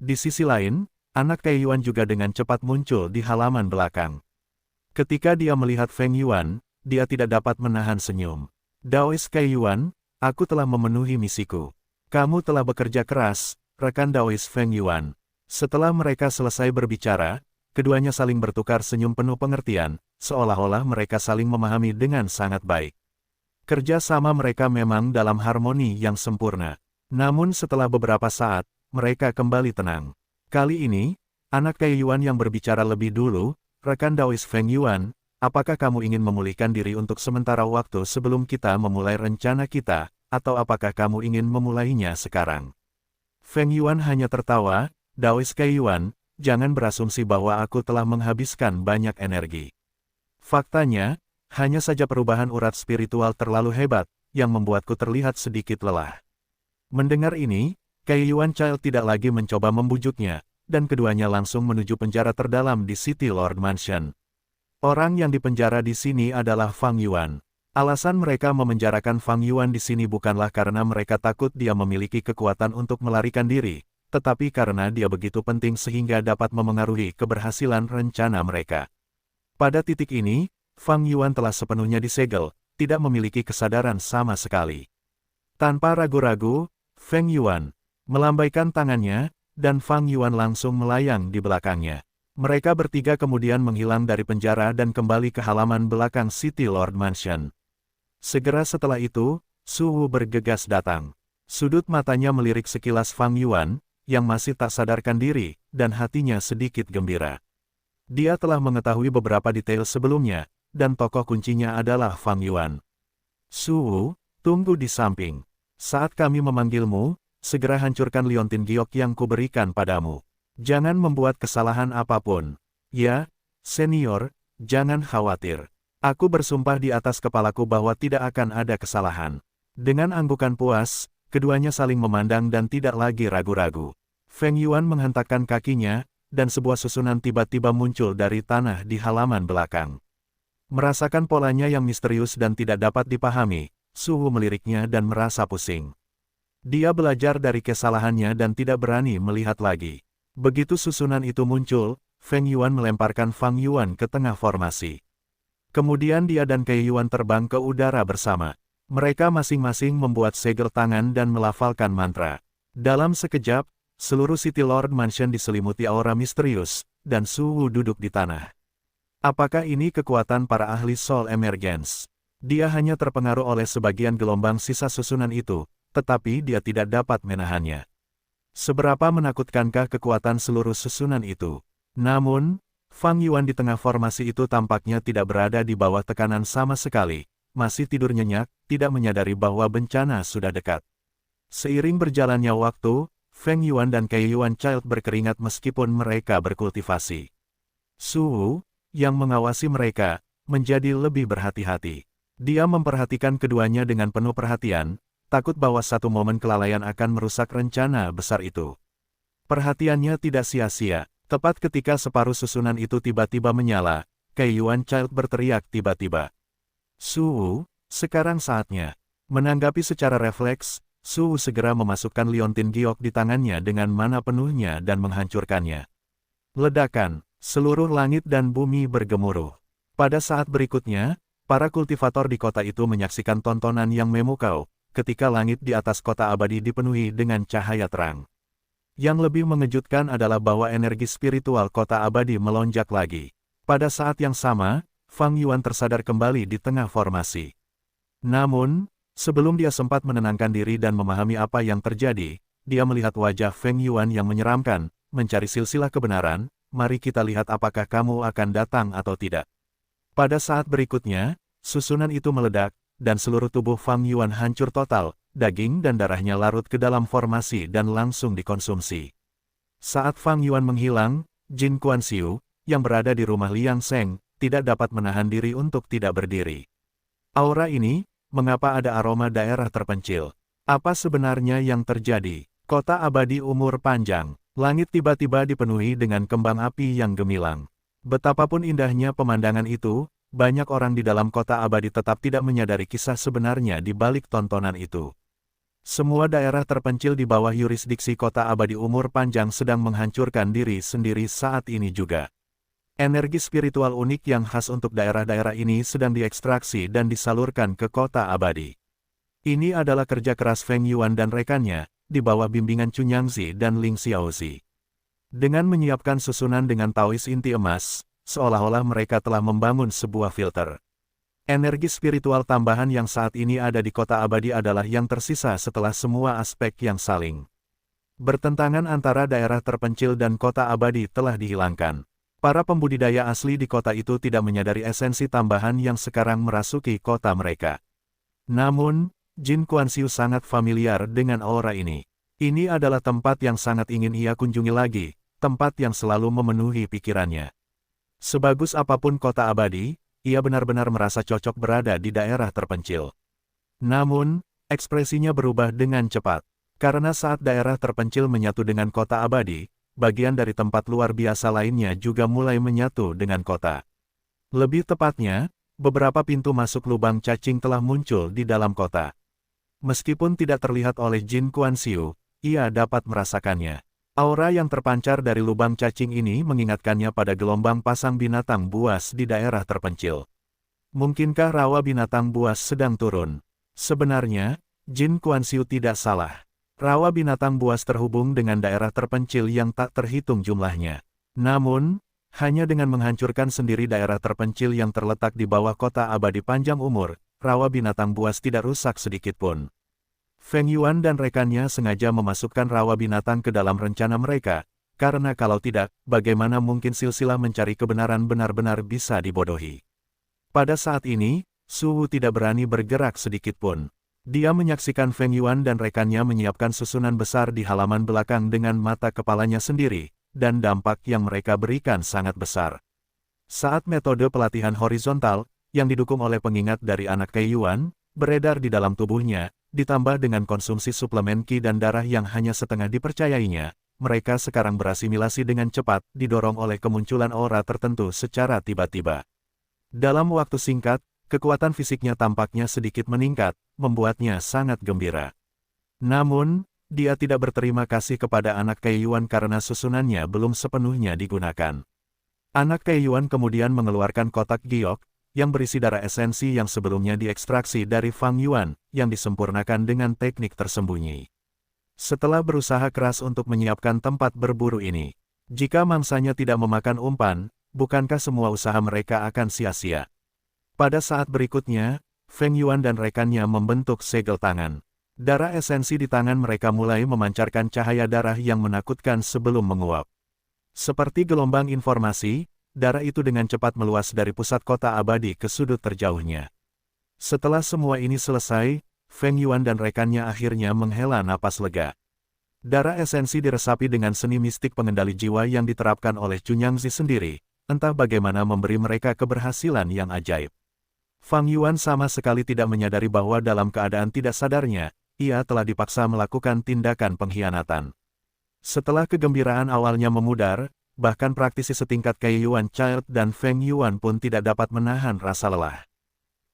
Di sisi lain, anak Feng Yuan juga dengan cepat muncul di halaman belakang. Ketika dia melihat Feng Yuan, dia tidak dapat menahan senyum. Daois Feng Yuan, aku telah memenuhi misiku. Kamu telah bekerja keras, rekan Daois Feng Yuan. Setelah mereka selesai berbicara, keduanya saling bertukar senyum penuh pengertian, seolah-olah mereka saling memahami dengan sangat baik. Kerja sama mereka memang dalam harmoni yang sempurna. Namun setelah beberapa saat, mereka kembali tenang. Kali ini, anak Feng Yuan yang berbicara lebih dulu, rekan Daois Feng Yuan, apakah kamu ingin memulihkan diri untuk sementara waktu sebelum kita memulai rencana kita, atau apakah kamu ingin memulainya sekarang? Feng Yuan hanya tertawa, Daois Feng Yuan, jangan berasumsi bahwa aku telah menghabiskan banyak energi. Faktanya, hanya saja perubahan urat spiritual terlalu hebat, yang membuatku terlihat sedikit lelah. Mendengar ini, Kei Yuan Child tidak lagi mencoba membujuknya, dan keduanya langsung menuju penjara terdalam di City Lord Mansion. Orang yang dipenjara di sini adalah Fang Yuan. Alasan mereka memenjarakan Fang Yuan di sini bukanlah karena mereka takut dia memiliki kekuatan untuk melarikan diri, tetapi karena dia begitu penting sehingga dapat memengaruhi keberhasilan rencana mereka. Pada titik ini, Fang Yuan telah sepenuhnya disegel, tidak memiliki kesadaran sama sekali. Tanpa ragu-ragu, Feng Yuan melambaikan tangannya, dan Fang Yuan langsung melayang di belakangnya. Mereka bertiga kemudian menghilang dari penjara dan kembali ke halaman belakang City Lord Mansion. Segera setelah itu, Su Wu bergegas datang. Sudut matanya melirik sekilas Fang Yuan, yang masih tak sadarkan diri, dan hatinya sedikit gembira. Dia telah mengetahui beberapa detail sebelumnya, dan tokoh kuncinya adalah Fang Yuan. Su Wu, tunggu di samping. Saat kami memanggilmu, segera hancurkan liontin giok yang kuberikan padamu. Jangan membuat kesalahan apapun. Ya, senior, jangan khawatir. Aku bersumpah di atas kepalaku bahwa tidak akan ada kesalahan. Dengan anggukan puas, keduanya saling memandang dan tidak lagi ragu-ragu. Feng Yuan menghentakkan kakinya, dan sebuah susunan tiba-tiba muncul dari tanah di halaman belakang. Merasakan polanya yang misterius dan tidak dapat dipahami, Su Wu meliriknya dan merasa pusing. Dia belajar dari kesalahannya dan tidak berani melihat lagi. Begitu susunan itu muncul, Feng Yuan melemparkan Fang Yuan ke tengah formasi. Kemudian dia dan Kei Yuan terbang ke udara bersama. Mereka masing-masing membuat segel tangan dan melafalkan mantra. Dalam sekejap, seluruh City Lord Mansion diselimuti aura misterius, dan Su Wu duduk di tanah. Apakah ini kekuatan para ahli Soul Emergence? Dia hanya terpengaruh oleh sebagian gelombang sisa susunan itu, tetapi dia tidak dapat menahannya. Seberapa menakutkankah kekuatan seluruh susunan itu? Namun, Fang Yuan di tengah formasi itu tampaknya tidak berada di bawah tekanan sama sekali, masih tidur nyenyak, tidak menyadari bahwa bencana sudah dekat. Seiring berjalannya waktu, Feng Yuan dan Kei Yuan Child berkeringat meskipun mereka berkultivasi. Su Wu, yang mengawasi mereka, menjadi lebih berhati-hati. Dia memperhatikan keduanya dengan penuh perhatian, takut bahwa satu momen kelalaian akan merusak rencana besar itu. Perhatiannya tidak sia-sia, tepat ketika separuh susunan itu tiba-tiba menyala, Kei Yuan Child berteriak tiba-tiba. Su Wu, sekarang saatnya. Menanggapi secara refleks, Su Wu segera memasukkan liontin giok di tangannya dengan mana penuhnya dan menghancurkannya. Ledakan, seluruh langit dan bumi bergemuruh. Pada saat berikutnya, para kultivator di kota itu menyaksikan tontonan yang memukau, ketika langit di atas kota abadi dipenuhi dengan cahaya terang. Yang lebih mengejutkan adalah bahwa energi spiritual kota abadi melonjak lagi. Pada saat yang sama, Fang Yuan tersadar kembali di tengah formasi. Namun, sebelum dia sempat menenangkan diri dan memahami apa yang terjadi, dia melihat wajah Feng Yuan yang menyeramkan, mencari silsilah kebenaran, mari kita lihat apakah kamu akan datang atau tidak. Pada saat berikutnya, susunan itu meledak, dan seluruh tubuh Fang Yuan hancur total, daging dan darahnya larut ke dalam formasi dan langsung dikonsumsi. Saat Fang Yuan menghilang, Jin Kuan-Xiu, yang berada di rumah Liang Seng, tidak dapat menahan diri untuk tidak berdiri. Aura ini, mengapa ada aroma daerah terpencil? Apa sebenarnya yang terjadi? Kota abadi umur panjang, langit tiba-tiba dipenuhi dengan kembang api yang gemilang. Betapapun indahnya pemandangan itu, banyak orang di dalam kota abadi tetap tidak menyadari kisah sebenarnya di balik tontonan itu. Semua daerah terpencil di bawah yurisdiksi kota abadi umur panjang sedang menghancurkan diri sendiri saat ini juga. Energi spiritual unik yang khas untuk daerah-daerah ini sedang diekstraksi dan disalurkan ke kota abadi. Ini adalah kerja keras Feng Yuan dan rekannya, di bawah bimbingan Cunyangzi dan Ling Xiaozi. Dengan menyiapkan susunan dengan Taois inti emas, seolah-olah mereka telah membangun sebuah filter. Energi spiritual tambahan yang saat ini ada di kota abadi adalah yang tersisa setelah semua aspek yang saling bertentangan antara daerah terpencil dan kota abadi telah dihilangkan. Para pembudidaya asli di kota itu tidak menyadari esensi tambahan yang sekarang merasuki kota mereka. Namun, Jin Kuan-Xiu sangat familiar dengan aura ini. Ini adalah tempat yang sangat ingin ia kunjungi lagi, tempat yang selalu memenuhi pikirannya. Sebagus apapun kota abadi, ia benar-benar merasa cocok berada di daerah terpencil. Namun, ekspresinya berubah dengan cepat. Karena saat daerah terpencil menyatu dengan kota abadi, bagian dari tempat luar biasa lainnya juga mulai menyatu dengan kota. Lebih tepatnya, beberapa pintu masuk lubang cacing telah muncul di dalam kota. Meskipun tidak terlihat oleh Jin Kuan-Siu, ia dapat merasakannya. Aura yang terpancar dari lubang cacing ini mengingatkannya pada gelombang pasang binatang buas di daerah terpencil. Mungkinkah rawa binatang buas sedang turun? Sebenarnya, Jin Kuan-Siu tidak salah. Rawa binatang buas terhubung dengan daerah terpencil yang tak terhitung jumlahnya. Namun, hanya dengan menghancurkan sendiri daerah terpencil yang terletak di bawah kota abadi panjang umur, rawa binatang buas tidak rusak sedikitpun. Feng Yuan dan rekannya sengaja memasukkan rawa binatang ke dalam rencana mereka, karena kalau tidak, bagaimana mungkin silsilah mencari kebenaran benar-benar bisa dibodohi. Pada saat ini, Su Wu tidak berani bergerak sedikitpun. Dia menyaksikan Feng Yuan dan rekannya menyiapkan susunan besar di halaman belakang dengan mata kepalanya sendiri, dan dampak yang mereka berikan sangat besar. Saat metode pelatihan horizontal, yang didukung oleh pengingat dari anak Kei Yuan, beredar di dalam tubuhnya, ditambah dengan konsumsi suplemen Qi dan darah yang hanya setengah dipercayainya, mereka sekarang berasimilasi dengan cepat, didorong oleh kemunculan aura tertentu secara tiba-tiba. Dalam waktu singkat, kekuatan fisiknya tampaknya sedikit meningkat, membuatnya sangat gembira. Namun, dia tidak berterima kasih kepada anak Kei Yuan karena susunannya belum sepenuhnya digunakan. Anak Kei Yuan kemudian mengeluarkan kotak giok, yang berisi darah esensi yang sebelumnya diekstraksi dari Fang Yuan, yang disempurnakan dengan teknik tersembunyi. Setelah berusaha keras untuk menyiapkan tempat berburu ini, jika mangsanya tidak memakan umpan, bukankah semua usaha mereka akan sia-sia? Pada saat berikutnya, Feng Yuan dan rekannya membentuk segel tangan. Darah esensi di tangan mereka mulai memancarkan cahaya darah yang menakutkan sebelum menguap. Seperti gelombang informasi, darah itu dengan cepat meluas dari pusat kota abadi ke sudut terjauhnya. Setelah semua ini selesai, Feng Yuan dan rekannya akhirnya menghela napas lega. Darah esensi diresapi dengan seni mistik pengendali jiwa yang diterapkan oleh Cunyangzi sendiri, entah bagaimana memberi mereka keberhasilan yang ajaib. Fang Yuan sama sekali tidak menyadari bahwa dalam keadaan tidak sadarnya, ia telah dipaksa melakukan tindakan pengkhianatan. Setelah kegembiraan awalnya memudar, bahkan praktisi setingkat Kei Yuan Child dan Feng Yuan pun tidak dapat menahan rasa lelah.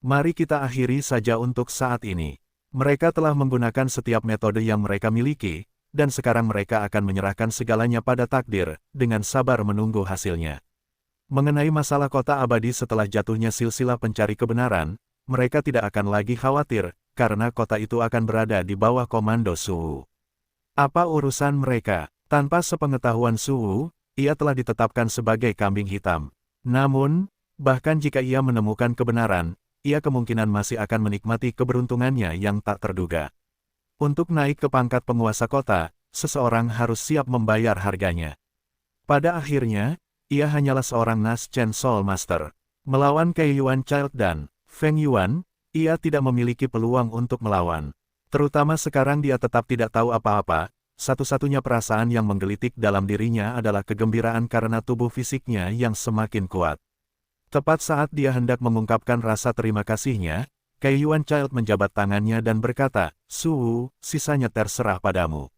Mari kita akhiri saja untuk saat ini. Mereka telah menggunakan setiap metode yang mereka miliki, dan sekarang mereka akan menyerahkan segalanya pada takdir, dengan sabar menunggu hasilnya. Mengenai masalah kota abadi setelah jatuhnya silsilah pencari kebenaran, mereka tidak akan lagi khawatir, karena kota itu akan berada di bawah komando Su Wu. Apa urusan mereka? Tanpa sepengetahuan Su Wu, ia telah ditetapkan sebagai kambing hitam. Namun, bahkan jika ia menemukan kebenaran, ia kemungkinan masih akan menikmati keberuntungannya yang tak terduga. Untuk naik ke pangkat penguasa kota, seseorang harus siap membayar harganya. Pada akhirnya, ia hanyalah seorang Nas Chen Soul Master. Melawan Kei Yuan Child dan Feng Yuan, ia tidak memiliki peluang untuk melawan. Terutama sekarang dia tetap tidak tahu apa-apa, satu-satunya perasaan yang menggelitik dalam dirinya adalah kegembiraan karena tubuh fisiknya yang semakin kuat. Tepat saat dia hendak mengungkapkan rasa terima kasihnya, Kei Yuan Child menjabat tangannya dan berkata, "Su Wu, sisanya terserah padamu.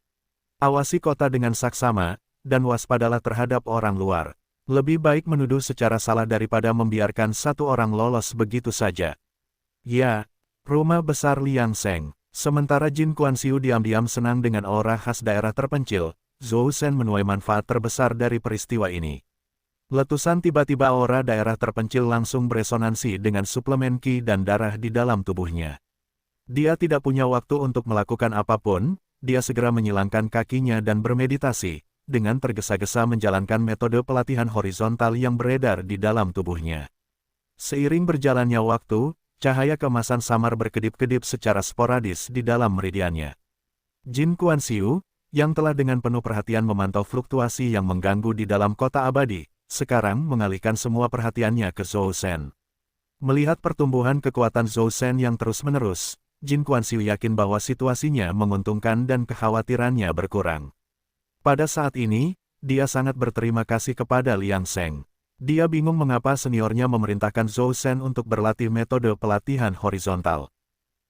Awasi kota dengan saksama, dan waspadalah terhadap orang luar. Lebih baik menuduh secara salah daripada membiarkan satu orang lolos begitu saja." Ya, rumah besar Liang Seng. Sementara Jin Kuan-Siu diam-diam senang dengan aura khas daerah terpencil, Zhou Shen menuai manfaat terbesar dari peristiwa ini. Letusan tiba-tiba aura daerah terpencil langsung beresonansi dengan suplemen Qi dan darah di dalam tubuhnya. Dia tidak punya waktu untuk melakukan apapun, dia segera menyilangkan kakinya dan bermeditasi, dengan tergesa-gesa menjalankan metode pelatihan horizontal yang beredar di dalam tubuhnya. Seiring berjalannya waktu, cahaya keemasan samar berkedip-kedip secara sporadis di dalam meridiannya. Jin Kuan-Siu, yang telah dengan penuh perhatian memantau fluktuasi yang mengganggu di dalam kota abadi, sekarang mengalihkan semua perhatiannya ke Zhou Shen. Melihat pertumbuhan kekuatan Zhou Shen yang terus-menerus, Jin Kuan-Siu yakin bahwa situasinya menguntungkan dan kekhawatirannya berkurang. Pada saat ini, dia sangat berterima kasih kepada Liang Seng. Dia bingung mengapa seniornya memerintahkan Zhou Shen untuk berlatih metode pelatihan horizontal.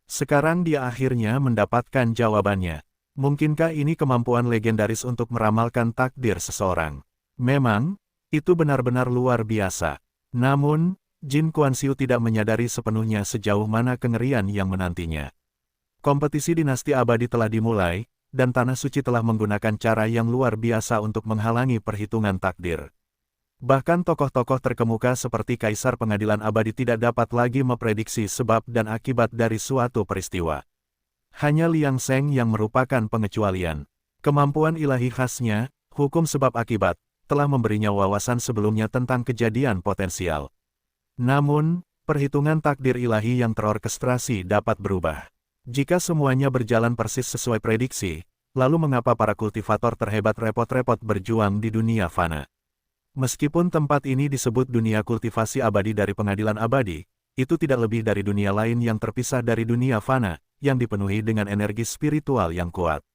Sekarang dia akhirnya mendapatkan jawabannya. Mungkinkah ini kemampuan legendaris untuk meramalkan takdir seseorang? Memang, itu benar-benar luar biasa. Namun, Jin Kuan-Siu tidak menyadari sepenuhnya sejauh mana kengerian yang menantinya. Kompetisi dinasti abadi telah dimulai, dan Tanah Suci telah menggunakan cara yang luar biasa untuk menghalangi perhitungan takdir. Bahkan tokoh-tokoh terkemuka seperti Kaisar Pengadilan Abadi tidak dapat lagi memprediksi sebab dan akibat dari suatu peristiwa. Hanya Liang Seng yang merupakan pengecualian. Kemampuan ilahi khasnya, hukum sebab akibat, telah memberinya wawasan sebelumnya tentang kejadian potensial. Namun, perhitungan takdir ilahi yang terorkestrasi dapat berubah. Jika semuanya berjalan persis sesuai prediksi, lalu mengapa para kultivator terhebat repot-repot berjuang di dunia fana? Meskipun tempat ini disebut dunia kultivasi abadi dari pengadilan abadi, itu tidak lebih dari dunia lain yang terpisah dari dunia fana, yang dipenuhi dengan energi spiritual yang kuat.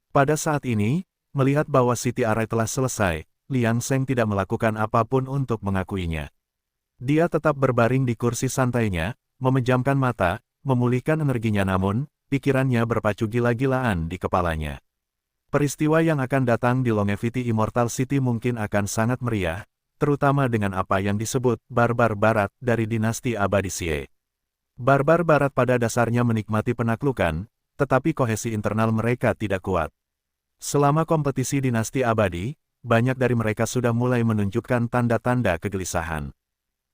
Pada saat ini, melihat bahwa City Array telah selesai, Liang Seng tidak melakukan apapun untuk mengakuinya. Dia tetap berbaring di kursi santainya, memejamkan mata, memulihkan energinya namun, pikirannya berpacu gila-gilaan di kepalanya. Peristiwa yang akan datang di Longevity Immortal City mungkin akan sangat meriah, terutama dengan apa yang disebut Barbar Barat dari dinasti abadi Xie. Barbar Barat pada dasarnya menikmati penaklukan, tetapi kohesi internal mereka tidak kuat. Selama kompetisi dinasti abadi, banyak dari mereka sudah mulai menunjukkan tanda-tanda kegelisahan.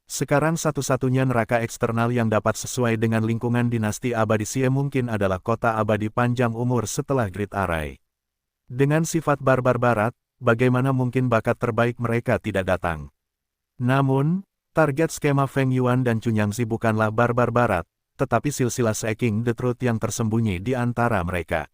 Sekarang satu-satunya neraka eksternal yang dapat sesuai dengan lingkungan dinasti abadi Xie mungkin adalah kota abadi panjang umur setelah Great Array. Dengan sifat barbar barat, bagaimana mungkin bakat terbaik mereka tidak datang? Namun, target skema Feng Yuan dan Cunyangzi bukanlah barbar barat, tetapi silsilah Seeking the Truth yang tersembunyi di antara mereka.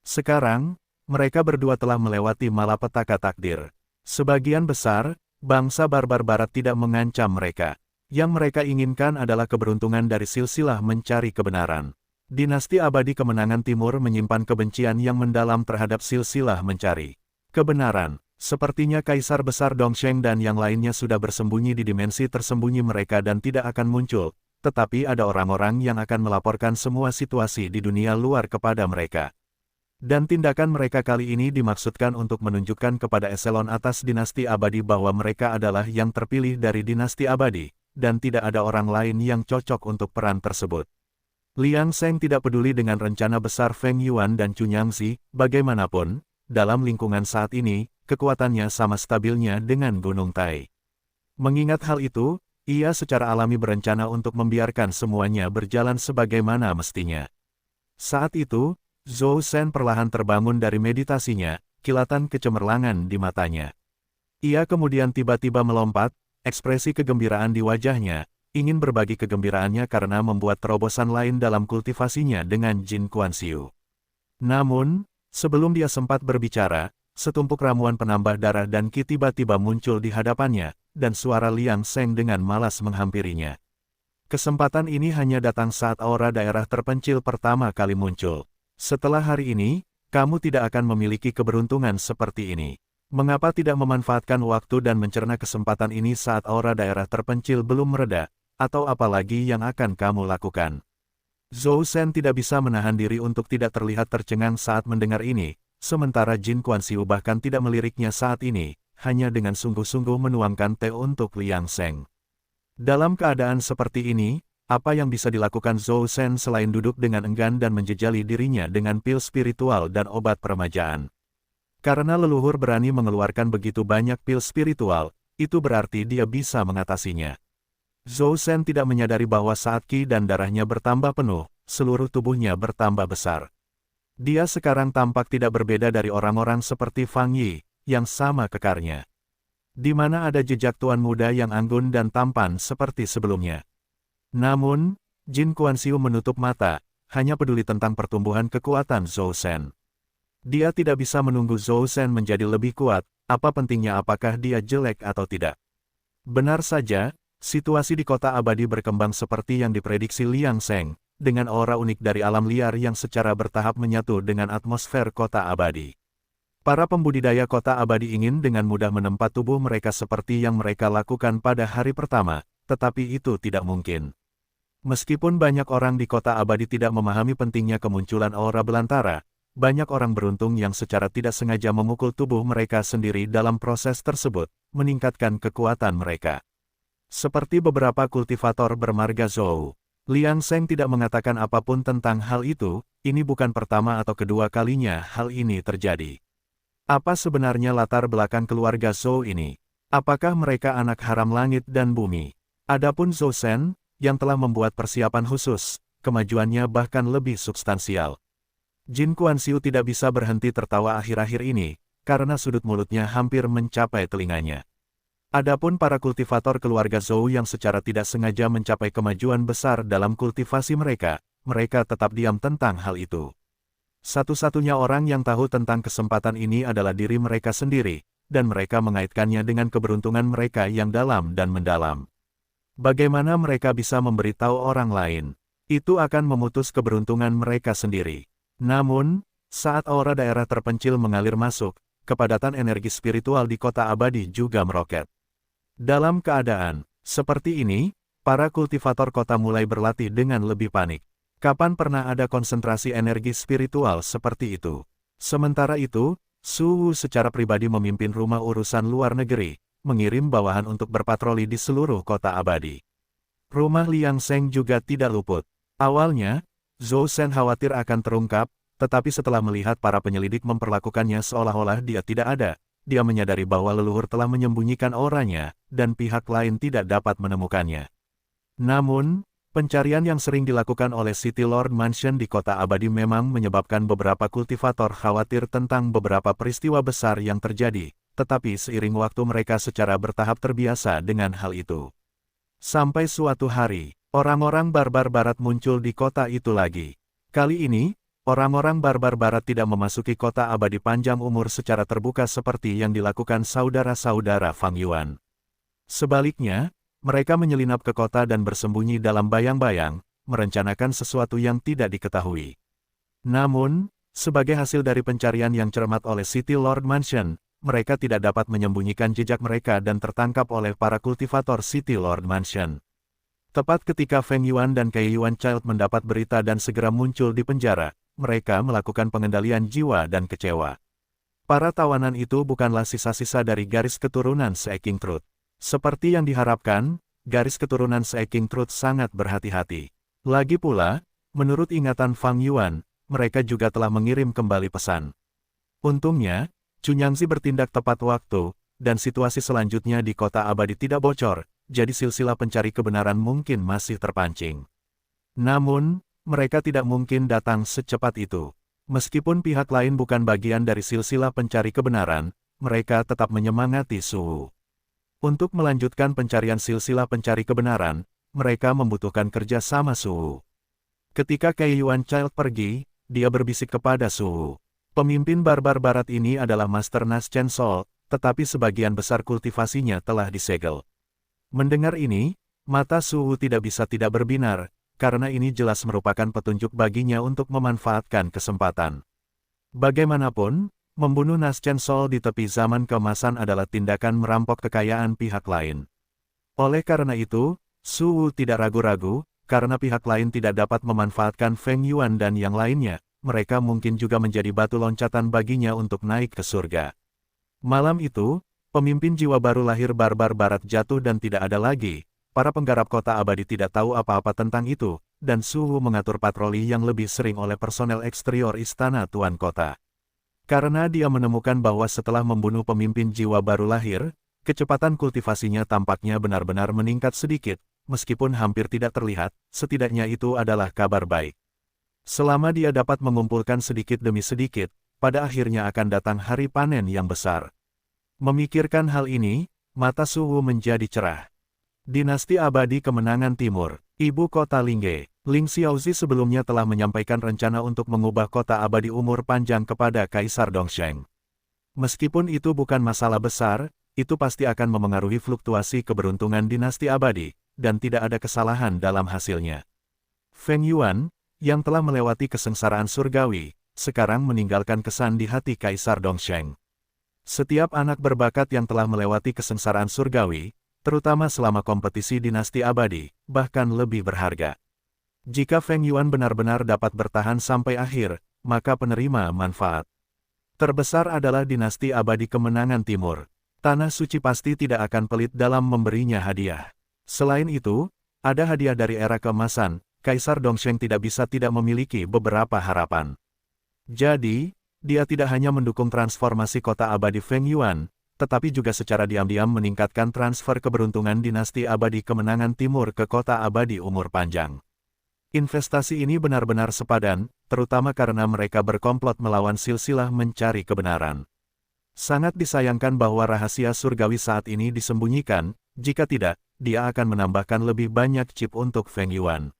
Sekarang, mereka berdua telah melewati malapetaka takdir. Sebagian besar, bangsa barbar barat tidak mengancam mereka. Yang mereka inginkan adalah keberuntungan dari silsilah mencari kebenaran. Dinasti abadi kemenangan timur menyimpan kebencian yang mendalam terhadap silsilah mencari kebenaran. Sepertinya Kaisar Besar Dongsheng dan yang lainnya sudah bersembunyi di dimensi tersembunyi mereka dan tidak akan muncul, tetapi ada orang-orang yang akan melaporkan semua situasi di dunia luar kepada mereka. Dan tindakan mereka kali ini dimaksudkan untuk menunjukkan kepada eselon atas dinasti abadi bahwa mereka adalah yang terpilih dari dinasti abadi, dan tidak ada orang lain yang cocok untuk peran tersebut. Liang Seng tidak peduli dengan rencana besar Feng Yuan dan Cunyangzi, bagaimanapun, dalam lingkungan saat ini, kekuatannya sama stabilnya dengan Gunung Tai. Mengingat hal itu, ia secara alami berencana untuk membiarkan semuanya berjalan sebagaimana mestinya. Saat itu, Zhou Shen perlahan terbangun dari meditasinya, kilatan kecemerlangan di matanya. Ia kemudian tiba-tiba melompat, ekspresi kegembiraan di wajahnya, ingin berbagi kegembiraannya karena membuat terobosan lain dalam kultivasinya dengan Jin Kuan-Siu. Namun, sebelum dia sempat berbicara, setumpuk ramuan penambah darah dan ki tiba-tiba muncul di hadapannya, dan suara Liang Seng dengan malas menghampirinya. Kesempatan ini hanya datang saat aura daerah terpencil pertama kali muncul. Setelah hari ini, kamu tidak akan memiliki keberuntungan seperti ini. Mengapa tidak memanfaatkan waktu dan mencerna kesempatan ini saat aura daerah terpencil belum mereda, atau apalagi yang akan kamu lakukan? Zhou Shen tidak bisa menahan diri untuk tidak terlihat tercengang saat mendengar ini, sementara Jin Kuan-Siu bahkan tidak meliriknya saat ini, hanya dengan sungguh-sungguh menuangkan teh untuk Liang Seng. Dalam keadaan seperti ini, apa yang bisa dilakukan Zhou Shen selain duduk dengan enggan dan menjejali dirinya dengan pil spiritual dan obat peremajaan? Karena leluhur berani mengeluarkan begitu banyak pil spiritual, itu berarti dia bisa mengatasinya. Zhou Shen tidak menyadari bahwa saat ki dan darahnya bertambah penuh, seluruh tubuhnya bertambah besar. Dia sekarang tampak tidak berbeda dari orang-orang seperti Fang Yi, yang sama kekarnya. Di mana ada jejak tuan muda yang anggun dan tampan seperti sebelumnya. Namun, Jin Kuan-Siu menutup mata, hanya peduli tentang pertumbuhan kekuatan Zhou Shen. Dia tidak bisa menunggu Zhou Shen menjadi lebih kuat, apa pentingnya apakah dia jelek atau tidak. Benar saja, situasi di kota abadi berkembang seperti yang diprediksi Liang Seng, dengan aura unik dari alam liar yang secara bertahap menyatu dengan atmosfer kota abadi. Para pembudidaya kota abadi ingin dengan mudah menempat tubuh mereka seperti yang mereka lakukan pada hari pertama, tetapi itu tidak mungkin. Meskipun banyak orang di kota abadi tidak memahami pentingnya kemunculan aura belantara, banyak orang beruntung yang secara tidak sengaja memukul tubuh mereka sendiri dalam proses tersebut, meningkatkan kekuatan mereka. Seperti beberapa kultivator bermarga Zhou, Liang Sheng tidak mengatakan apapun tentang hal itu, ini bukan pertama atau kedua kalinya hal ini terjadi. Apa sebenarnya latar belakang keluarga Zhou ini? Apakah mereka anak haram langit dan bumi? Adapun Zhou Shen, yang telah membuat persiapan khusus, kemajuannya bahkan lebih substansial. Jin Kuan-Siu tidak bisa berhenti tertawa akhir-akhir ini, karena sudut mulutnya hampir mencapai telinganya. Adapun para kultivator keluarga Zhou yang secara tidak sengaja mencapai kemajuan besar dalam kultivasi mereka, mereka tetap diam tentang hal itu. Satu-satunya orang yang tahu tentang kesempatan ini adalah diri mereka sendiri, dan mereka mengaitkannya dengan keberuntungan mereka yang dalam dan mendalam. Bagaimana mereka bisa memberitahu orang lain? Itu akan memutus keberuntungan mereka sendiri. Namun, saat aura daerah terpencil mengalir masuk, kepadatan energi spiritual di kota abadi juga meroket. Dalam keadaan seperti ini, para kultivator kota mulai berlatih dengan lebih panik. Kapan pernah ada konsentrasi energi spiritual seperti itu? Sementara itu, Su Wu secara pribadi memimpin rumah urusan luar negeri, mengirim bawahan untuk berpatroli di seluruh kota abadi. Rumah Liang Sheng juga tidak luput. Awalnya, Zhou Shen khawatir akan terungkap, tetapi setelah melihat para penyelidik memperlakukannya seolah-olah dia tidak ada, dia menyadari bahwa leluhur telah menyembunyikan auranya, dan pihak lain tidak dapat menemukannya. Namun, pencarian yang sering dilakukan oleh City Lord Mansion di kota abadi memang menyebabkan beberapa kultivator khawatir tentang beberapa peristiwa besar yang terjadi, tetapi seiring waktu mereka secara bertahap terbiasa dengan hal itu. Sampai suatu hari, orang-orang barbar barat muncul di kota itu lagi. Kali ini, orang-orang barbar barat tidak memasuki kota abadi panjang umur secara terbuka seperti yang dilakukan saudara-saudara Fang Yuan. Sebaliknya, mereka menyelinap ke kota dan bersembunyi dalam bayang-bayang, merencanakan sesuatu yang tidak diketahui. Namun, sebagai hasil dari pencarian yang cermat oleh City Lord Mansion, mereka tidak dapat menyembunyikan jejak mereka dan tertangkap oleh para kultivator City Lord Mansion. Tepat ketika Feng Yuan dan Kai Yuan Child mendapat berita dan segera muncul di penjara, mereka melakukan pengendalian jiwa dan kecewa. Para tawanan itu bukanlah sisa-sisa dari garis keturunan Seeking Truth. Seperti yang diharapkan, garis keturunan Seeking Truth sangat berhati-hati. Lagi pula, menurut ingatan Fang Yuan, mereka juga telah mengirim kembali pesan. Untungnya, Cunyangzi bertindak tepat waktu, dan situasi selanjutnya di kota abadi tidak bocor, jadi silsilah pencari kebenaran mungkin masih terpancing. Namun, mereka tidak mungkin datang secepat itu. Meskipun pihak lain bukan bagian dari silsilah pencari kebenaran, mereka tetap menyemangati Su Wu. Untuk melanjutkan pencarian silsilah pencari kebenaran, mereka membutuhkan kerja sama Su Wu. Ketika Kai Yuan Child pergi, dia berbisik kepada Su Wu. Pemimpin barbar barat ini adalah Master Nas Chen Sol, tetapi sebagian besar kultivasinya telah disegel. Mendengar ini, mata Su Wu tidak bisa tidak berbinar, karena ini jelas merupakan petunjuk baginya untuk memanfaatkan kesempatan. Bagaimanapun, membunuh Nas Chen Sol di tepi zaman keemasan adalah tindakan merampok kekayaan pihak lain. Oleh karena itu, Su Wu tidak ragu-ragu, karena pihak lain tidak dapat memanfaatkan Feng Yuan dan yang lainnya, mereka mungkin juga menjadi batu loncatan baginya untuk naik ke surga. Malam itu, pemimpin jiwa baru lahir barbar barat jatuh dan tidak ada lagi. Para penggarap kota abadi tidak tahu apa-apa tentang itu, dan Su Wu mengatur patroli yang lebih sering oleh personel eksterior istana Tuan Kota. Karena dia menemukan bahwa setelah membunuh pemimpin jiwa baru lahir, kecepatan kultivasinya tampaknya benar-benar meningkat sedikit, meskipun hampir tidak terlihat, setidaknya itu adalah kabar baik. Selama dia dapat mengumpulkan sedikit demi sedikit, pada akhirnya akan datang hari panen yang besar. Memikirkan hal ini, mata Su Wu menjadi cerah. Dinasti Abadi Kemenangan Timur, Ibu Kota Lingge, Ling Xiaozi sebelumnya telah menyampaikan rencana untuk mengubah kota abadi umur panjang kepada Kaisar Dongsheng. Meskipun itu bukan masalah besar, itu pasti akan memengaruhi fluktuasi keberuntungan dinasti abadi, dan tidak ada kesalahan dalam hasilnya. Feng Yuan, yang telah melewati kesengsaraan surgawi, sekarang meninggalkan kesan di hati Kaisar Dongsheng. Setiap anak berbakat yang telah melewati kesengsaraan surgawi, terutama selama kompetisi dinasti abadi, bahkan lebih berharga. Jika Feng Yuan benar-benar dapat bertahan sampai akhir, maka penerima manfaat terbesar adalah dinasti abadi kemenangan timur. Tanah suci pasti tidak akan pelit dalam memberinya hadiah. Selain itu, ada hadiah dari era keemasan, Kaisar Dongsheng tidak bisa tidak memiliki beberapa harapan. Jadi, dia tidak hanya mendukung transformasi kota abadi Feng Yuan, tetapi juga secara diam-diam meningkatkan transfer keberuntungan dinasti abadi kemenangan timur ke kota abadi umur panjang. Investasi ini benar-benar sepadan, terutama karena mereka berkomplot melawan silsilah mencari kebenaran. Sangat disayangkan bahwa rahasia surgawi saat ini disembunyikan, jika tidak, dia akan menambahkan lebih banyak chip untuk Feng Yuan.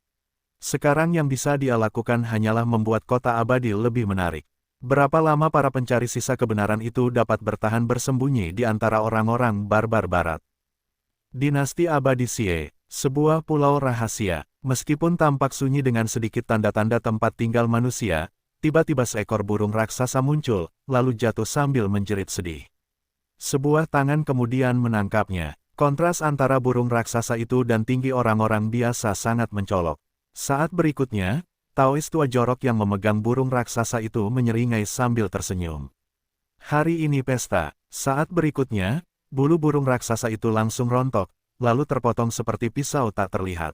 Sekarang yang bisa dia lakukan hanyalah membuat kota abadi lebih menarik. Berapa lama para pencari sisa kebenaran itu dapat bertahan bersembunyi di antara orang-orang barbar barat? Dinasti Abadi Xie, sebuah pulau rahasia. Meskipun tampak sunyi dengan sedikit tanda-tanda tempat tinggal manusia, tiba-tiba seekor burung raksasa muncul, lalu jatuh sambil menjerit sedih. Sebuah tangan kemudian menangkapnya. Kontras antara burung raksasa itu dan tinggi orang-orang biasa sangat mencolok. Saat berikutnya, Taois tua jorok yang memegang burung raksasa itu menyeringai sambil tersenyum. Hari ini pesta. Saat berikutnya, bulu burung raksasa itu langsung rontok, lalu terpotong seperti pisau tak terlihat.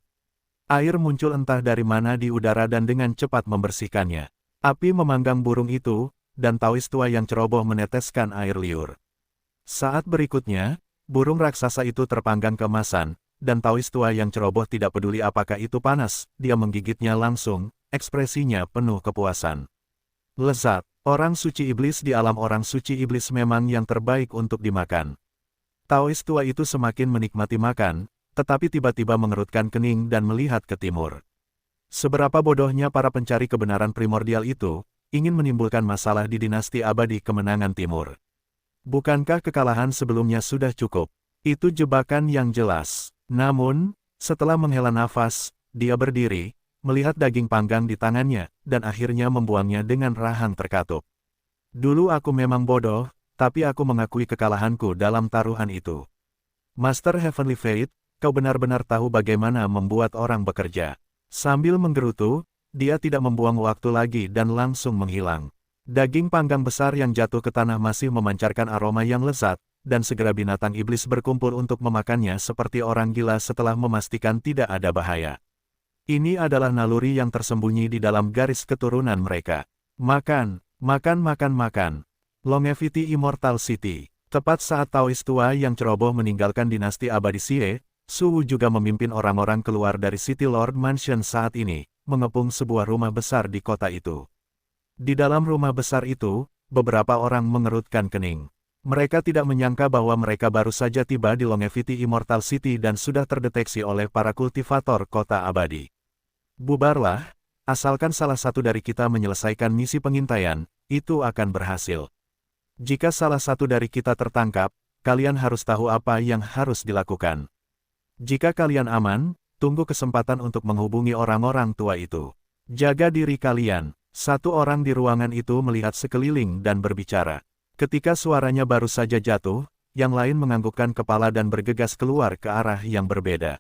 Air muncul entah dari mana di udara dan dengan cepat membersihkannya. Api memanggang burung itu, dan Taois tua yang ceroboh meneteskan air liur. Saat berikutnya, burung raksasa itu terpanggang keemasan, dan Taois tua yang ceroboh tidak peduli apakah itu panas, dia menggigitnya langsung, ekspresinya penuh kepuasan. Lezat, orang suci iblis di alam orang suci iblis memang yang terbaik untuk dimakan. Taois tua itu semakin menikmati makan, tetapi tiba-tiba mengerutkan kening dan melihat ke timur. Seberapa bodohnya para pencari kebenaran primordial itu, ingin menimbulkan masalah di dinasti abadi kemenangan timur. Bukankah kekalahan sebelumnya sudah cukup? Itu jebakan yang jelas. Namun, setelah menghela nafas, dia berdiri, melihat daging panggang di tangannya, dan akhirnya membuangnya dengan rahang terkatup. Dulu aku memang bodoh, tapi aku mengakui kekalahanku dalam taruhan itu. Master Heavenly Fate, kau benar-benar tahu bagaimana membuat orang bekerja. Sambil menggerutu, dia tidak membuang waktu lagi dan langsung menghilang. Daging panggang besar yang jatuh ke tanah masih memancarkan aroma yang lezat, dan segera binatang iblis berkumpul untuk memakannya seperti orang gila setelah memastikan tidak ada bahaya. Ini adalah naluri yang tersembunyi di dalam garis keturunan mereka. Makan, makan, makan, makan. Longevity Immortal City. Tepat saat Taois tua yang ceroboh meninggalkan dinasti abadi Xie, Su Wu juga memimpin orang-orang keluar dari City Lord Mansion saat ini, mengepung sebuah rumah besar di kota itu. Di dalam rumah besar itu, beberapa orang mengerutkan kening. Mereka tidak menyangka bahwa mereka baru saja tiba di Longevity Immortal City dan sudah terdeteksi oleh para kultivator kota abadi. Bubarlah, asalkan salah satu dari kita menyelesaikan misi pengintaian, itu akan berhasil. Jika salah satu dari kita tertangkap, kalian harus tahu apa yang harus dilakukan. Jika kalian aman, tunggu kesempatan untuk menghubungi orang-orang tua itu. Jaga diri kalian. Satu orang di ruangan itu melihat sekeliling dan berbicara. Ketika suaranya baru saja jatuh, yang lain menganggukkan kepala dan bergegas keluar ke arah yang berbeda.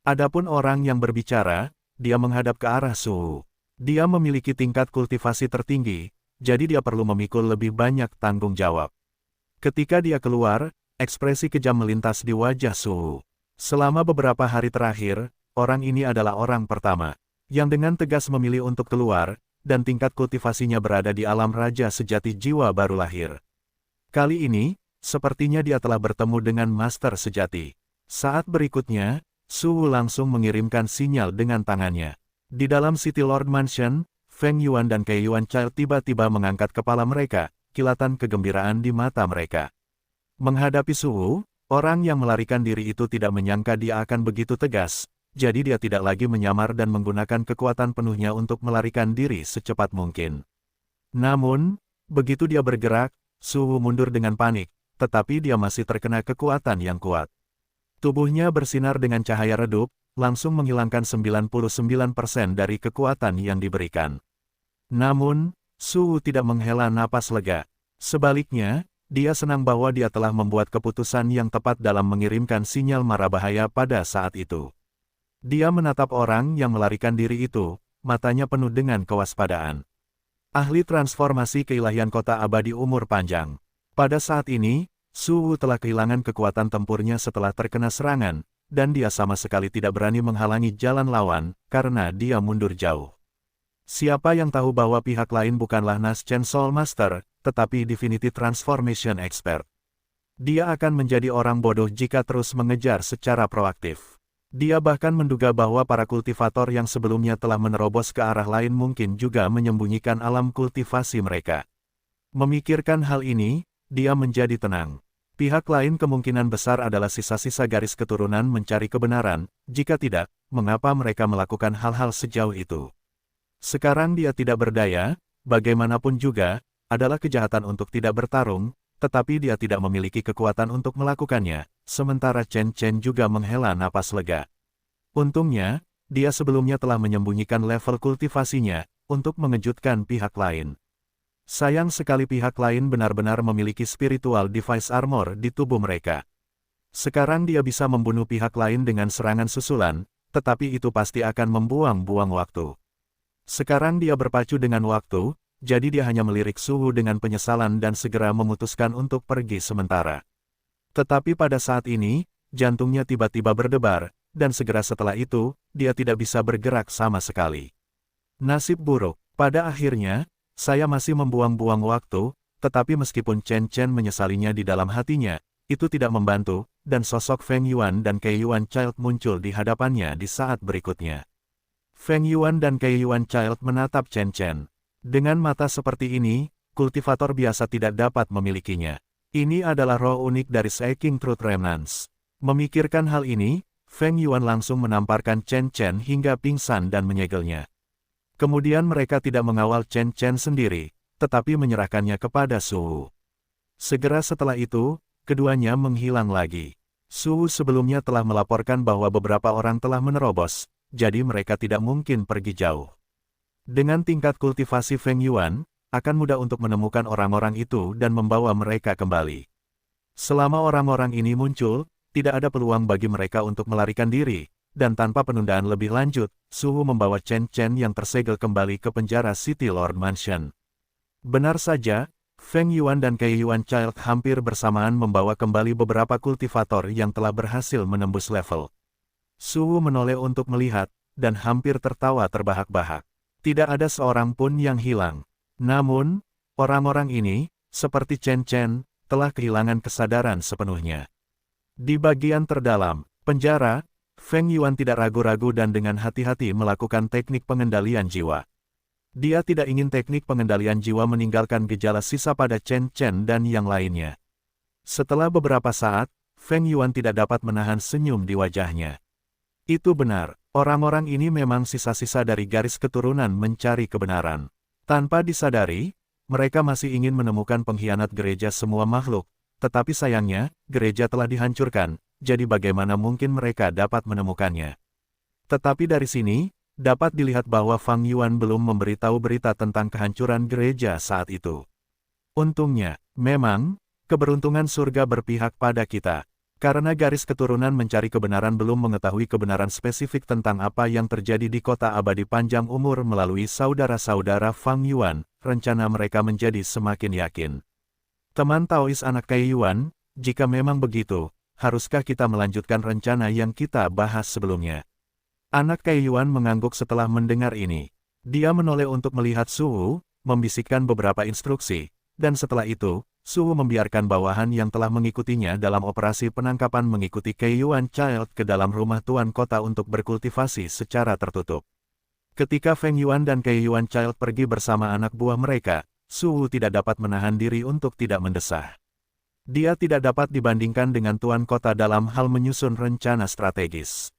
Adapun orang yang berbicara, dia menghadap ke arah Su Wu. Dia memiliki tingkat kultivasi tertinggi, jadi dia perlu memikul lebih banyak tanggung jawab. Ketika dia keluar, ekspresi kejam melintas di wajah Su Wu. Selama beberapa hari terakhir, orang ini adalah orang pertama yang dengan tegas memilih untuk keluar, dan tingkat kultivasinya berada di alam raja sejati jiwa baru lahir. Kali ini, sepertinya dia telah bertemu dengan master sejati. Saat berikutnya, Su Wu langsung mengirimkan sinyal dengan tangannya. Di dalam City Lord Mansion, Feng Yuan dan Kei Yuan Child tiba-tiba mengangkat kepala mereka, kilatan kegembiraan di mata mereka. Menghadapi Su Wu, orang yang melarikan diri itu tidak menyangka dia akan begitu tegas, jadi dia tidak lagi menyamar dan menggunakan kekuatan penuhnya untuk melarikan diri secepat mungkin. Namun, begitu dia bergerak, Su Wu mundur dengan panik, tetapi dia masih terkena kekuatan yang kuat. Tubuhnya bersinar dengan cahaya redup, langsung menghilangkan 99% dari kekuatan yang diberikan. Namun, Su Wu tidak menghela napas lega. Sebaliknya, dia senang bahwa dia telah membuat keputusan yang tepat dalam mengirimkan sinyal mara bahaya pada saat itu. Dia menatap orang yang melarikan diri itu, matanya penuh dengan kewaspadaan. ahli transformasi keilahian kota abadi umur panjang. Pada saat ini, Su Wu telah kehilangan kekuatan tempurnya setelah terkena serangan, dan dia sama sekali tidak berani menghalangi jalan lawan, karena dia mundur jauh. Siapa yang tahu bahwa pihak lain bukanlah Naschen Soul Master, tetapi Divinity Transformation Expert. Dia akan menjadi orang bodoh jika terus mengejar secara proaktif. Dia bahkan menduga bahwa para kultivator yang sebelumnya telah menerobos ke arah lain mungkin juga menyembunyikan alam kultivasi mereka. Memikirkan hal ini, dia menjadi tenang. Pihak lain kemungkinan besar adalah sisa-sisa garis keturunan mencari kebenaran, jika tidak, mengapa mereka melakukan hal-hal sejauh itu? Sekarang dia tidak berdaya, bagaimanapun juga, adalah kejahatan untuk tidak bertarung, tetapi dia tidak memiliki kekuatan untuk melakukannya, sementara Chen Chen juga menghela napas lega. Untungnya, dia sebelumnya telah menyembunyikan level kultivasinya, untuk mengejutkan pihak lain. Sayang sekali pihak lain benar-benar memiliki spiritual device armor di tubuh mereka. Sekarang dia bisa membunuh pihak lain dengan serangan susulan, tetapi itu pasti akan membuang-buang waktu. Sekarang dia berpacu dengan waktu, jadi dia hanya melirik Su Wu dengan penyesalan dan segera memutuskan untuk pergi sementara. Tetapi pada saat ini, jantungnya tiba-tiba berdebar, dan segera setelah itu, dia tidak bisa bergerak sama sekali. Nasib buruk, pada akhirnya, saya masih membuang-buang waktu, tetapi meskipun Chen Chen menyesalinya di dalam hatinya, itu tidak membantu, dan sosok Feng Yuan dan Kei Yuan Child muncul di hadapannya di saat berikutnya. Feng Yuan dan Kei Yuan Child menatap Chen Chen. Dengan mata seperti ini, kultivator biasa tidak dapat memilikinya. Ini adalah roh unik dari Seeking Truth Remnants. Memikirkan hal ini, Feng Yuan langsung menamparkan Chen Chen hingga pingsan dan menyegelnya. Kemudian mereka tidak mengawal Chen Chen sendiri, tetapi menyerahkannya kepada Su Wu. Segera setelah itu, keduanya menghilang lagi. Su Wu sebelumnya telah melaporkan bahwa beberapa orang telah menerobos, jadi mereka tidak mungkin pergi jauh. Dengan tingkat kultivasi Feng Yuan, akan mudah untuk menemukan orang-orang itu dan membawa mereka kembali. Selama orang-orang ini muncul, tidak ada peluang bagi mereka untuk melarikan diri, dan tanpa penundaan lebih lanjut, Su Wu membawa Chen Chen yang tersegel kembali ke penjara City Lord Mansion. Benar saja, Feng Yuan dan Kei Yuan Child hampir bersamaan membawa kembali beberapa kultivator yang telah berhasil menembus level. Su Wu menoleh untuk melihat, dan hampir tertawa terbahak-bahak. Tidak ada seorang pun yang hilang. Namun, orang-orang ini, seperti Chen Chen, telah kehilangan kesadaran sepenuhnya. Di bagian terdalam penjara, Feng Yuan tidak ragu-ragu dan dengan hati-hati melakukan teknik pengendalian jiwa. Dia tidak ingin teknik pengendalian jiwa meninggalkan gejala sisa pada Chen Chen dan yang lainnya. Setelah beberapa saat, Feng Yuan tidak dapat menahan senyum di wajahnya. Itu benar, orang-orang ini memang sisa-sisa dari garis keturunan mencari kebenaran. Tanpa disadari, mereka masih ingin menemukan pengkhianat gereja semua makhluk, tetapi sayangnya, gereja telah dihancurkan, jadi bagaimana mungkin mereka dapat menemukannya. Tetapi dari sini, dapat dilihat bahwa Fang Yuan belum memberitahu berita tentang kehancuran gereja saat itu. Untungnya, memang, keberuntungan surga berpihak pada kita. Karena garis keturunan mencari kebenaran belum mengetahui kebenaran spesifik tentang apa yang terjadi di kota abadi panjang umur melalui saudara-saudara Fang Yuan, rencana mereka menjadi semakin yakin. Teman Taois anak Kei Yuan, jika memang begitu, haruskah kita melanjutkan rencana yang kita bahas sebelumnya? Anak Kei Yuan mengangguk setelah mendengar ini. Dia menoleh untuk melihat Su Wu, membisikkan beberapa instruksi, dan setelah itu, Su Wu membiarkan bawahan yang telah mengikutinya dalam operasi penangkapan mengikuti Kei Yuan Child ke dalam rumah tuan kota untuk berkultivasi secara tertutup. Ketika Feng Yuan dan Kei Yuan Child pergi bersama anak buah mereka, Su Wu tidak dapat menahan diri untuk tidak mendesah. Dia tidak dapat dibandingkan dengan tuan kota dalam hal menyusun rencana strategis.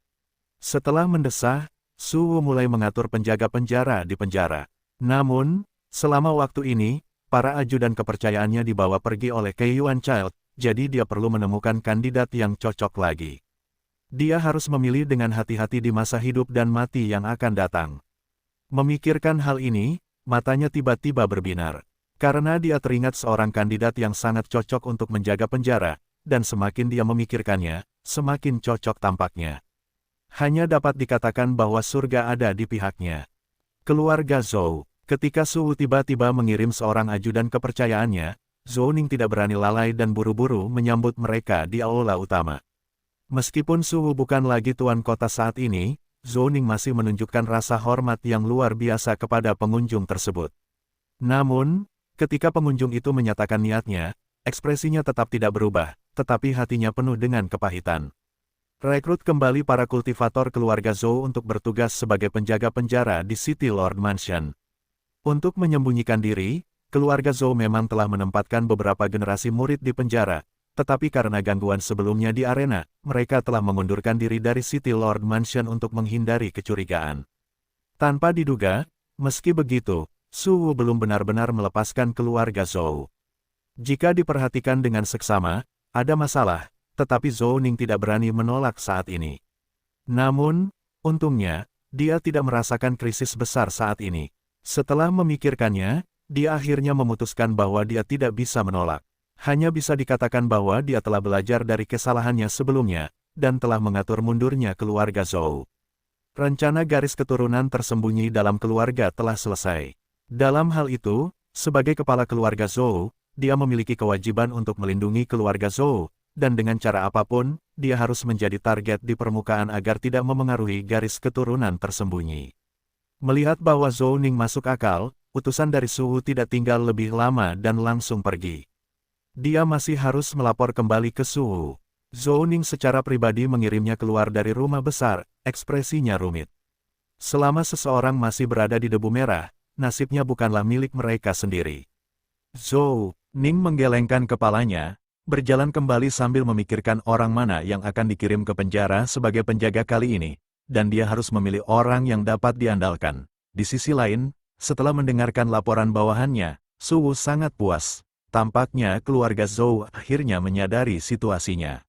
Setelah mendesah, Su Wu mulai mengatur penjaga penjara di penjara. Namun, selama waktu ini, para ajudan kepercayaannya dibawa pergi oleh Kei Yuan Child, jadi dia perlu menemukan kandidat yang cocok lagi. Dia harus memilih dengan hati-hati di masa hidup dan mati yang akan datang. Memikirkan hal ini, matanya tiba-tiba berbinar. Karena dia teringat seorang kandidat yang sangat cocok untuk menjaga penjara, dan semakin dia memikirkannya, semakin cocok tampaknya. Hanya dapat dikatakan bahwa surga ada di pihaknya. Keluarga Zhou. Ketika Suhu tiba-tiba mengirim seorang ajudan kepercayaannya, Zhou Ning tidak berani lalai dan buru-buru menyambut mereka di aula utama. Meskipun Suhu bukan lagi tuan kota saat ini, Zhou Ning masih menunjukkan rasa hormat yang luar biasa kepada pengunjung tersebut. Namun, ketika pengunjung itu menyatakan niatnya, ekspresinya tetap tidak berubah, tetapi hatinya penuh dengan kepahitan. Rekrut kembali para kultivator keluarga Zhou untuk bertugas sebagai penjaga penjara di City Lord Mansion. Untuk menyembunyikan diri, keluarga Zhou memang telah menempatkan beberapa generasi murid di penjara, tetapi karena gangguan sebelumnya di arena, mereka telah mengundurkan diri dari City Lord Mansion untuk menghindari kecurigaan. Tanpa diduga, meski begitu, Suhu belum benar-benar melepaskan keluarga Zhou. Jika diperhatikan dengan seksama, ada masalah, tetapi Zhou Ning tidak berani menolak saat ini. Namun, untungnya, dia tidak merasakan krisis besar saat ini. Setelah memikirkannya, dia akhirnya memutuskan bahwa dia tidak bisa menolak. Hanya bisa dikatakan bahwa dia telah belajar dari kesalahannya sebelumnya, dan telah mengatur mundurnya keluarga Zhou. Rencana garis keturunan tersembunyi dalam keluarga telah selesai. Dalam hal itu, sebagai kepala keluarga Zhou, dia memiliki kewajiban untuk melindungi keluarga Zhou, dan dengan cara apapun, dia harus menjadi target di permukaan agar tidak memengaruhi garis keturunan tersembunyi. Melihat bahwa Zhou Ning masuk akal, utusan dari Suhu tidak tinggal lebih lama dan langsung pergi. Dia masih harus melapor kembali ke Suhu. Zhou Ning secara pribadi mengirimnya keluar dari rumah besar, ekspresinya rumit. Selama seseorang masih berada di debu merah, nasibnya bukanlah milik mereka sendiri. Zhou Ning menggelengkan kepalanya, berjalan kembali sambil memikirkan orang mana yang akan dikirim ke penjara sebagai penjaga kali ini, dan dia harus memilih orang yang dapat diandalkan. Di sisi lain, setelah mendengarkan laporan bawahannya, Suhu sangat puas. Tampaknya keluarga Zhou akhirnya menyadari situasinya.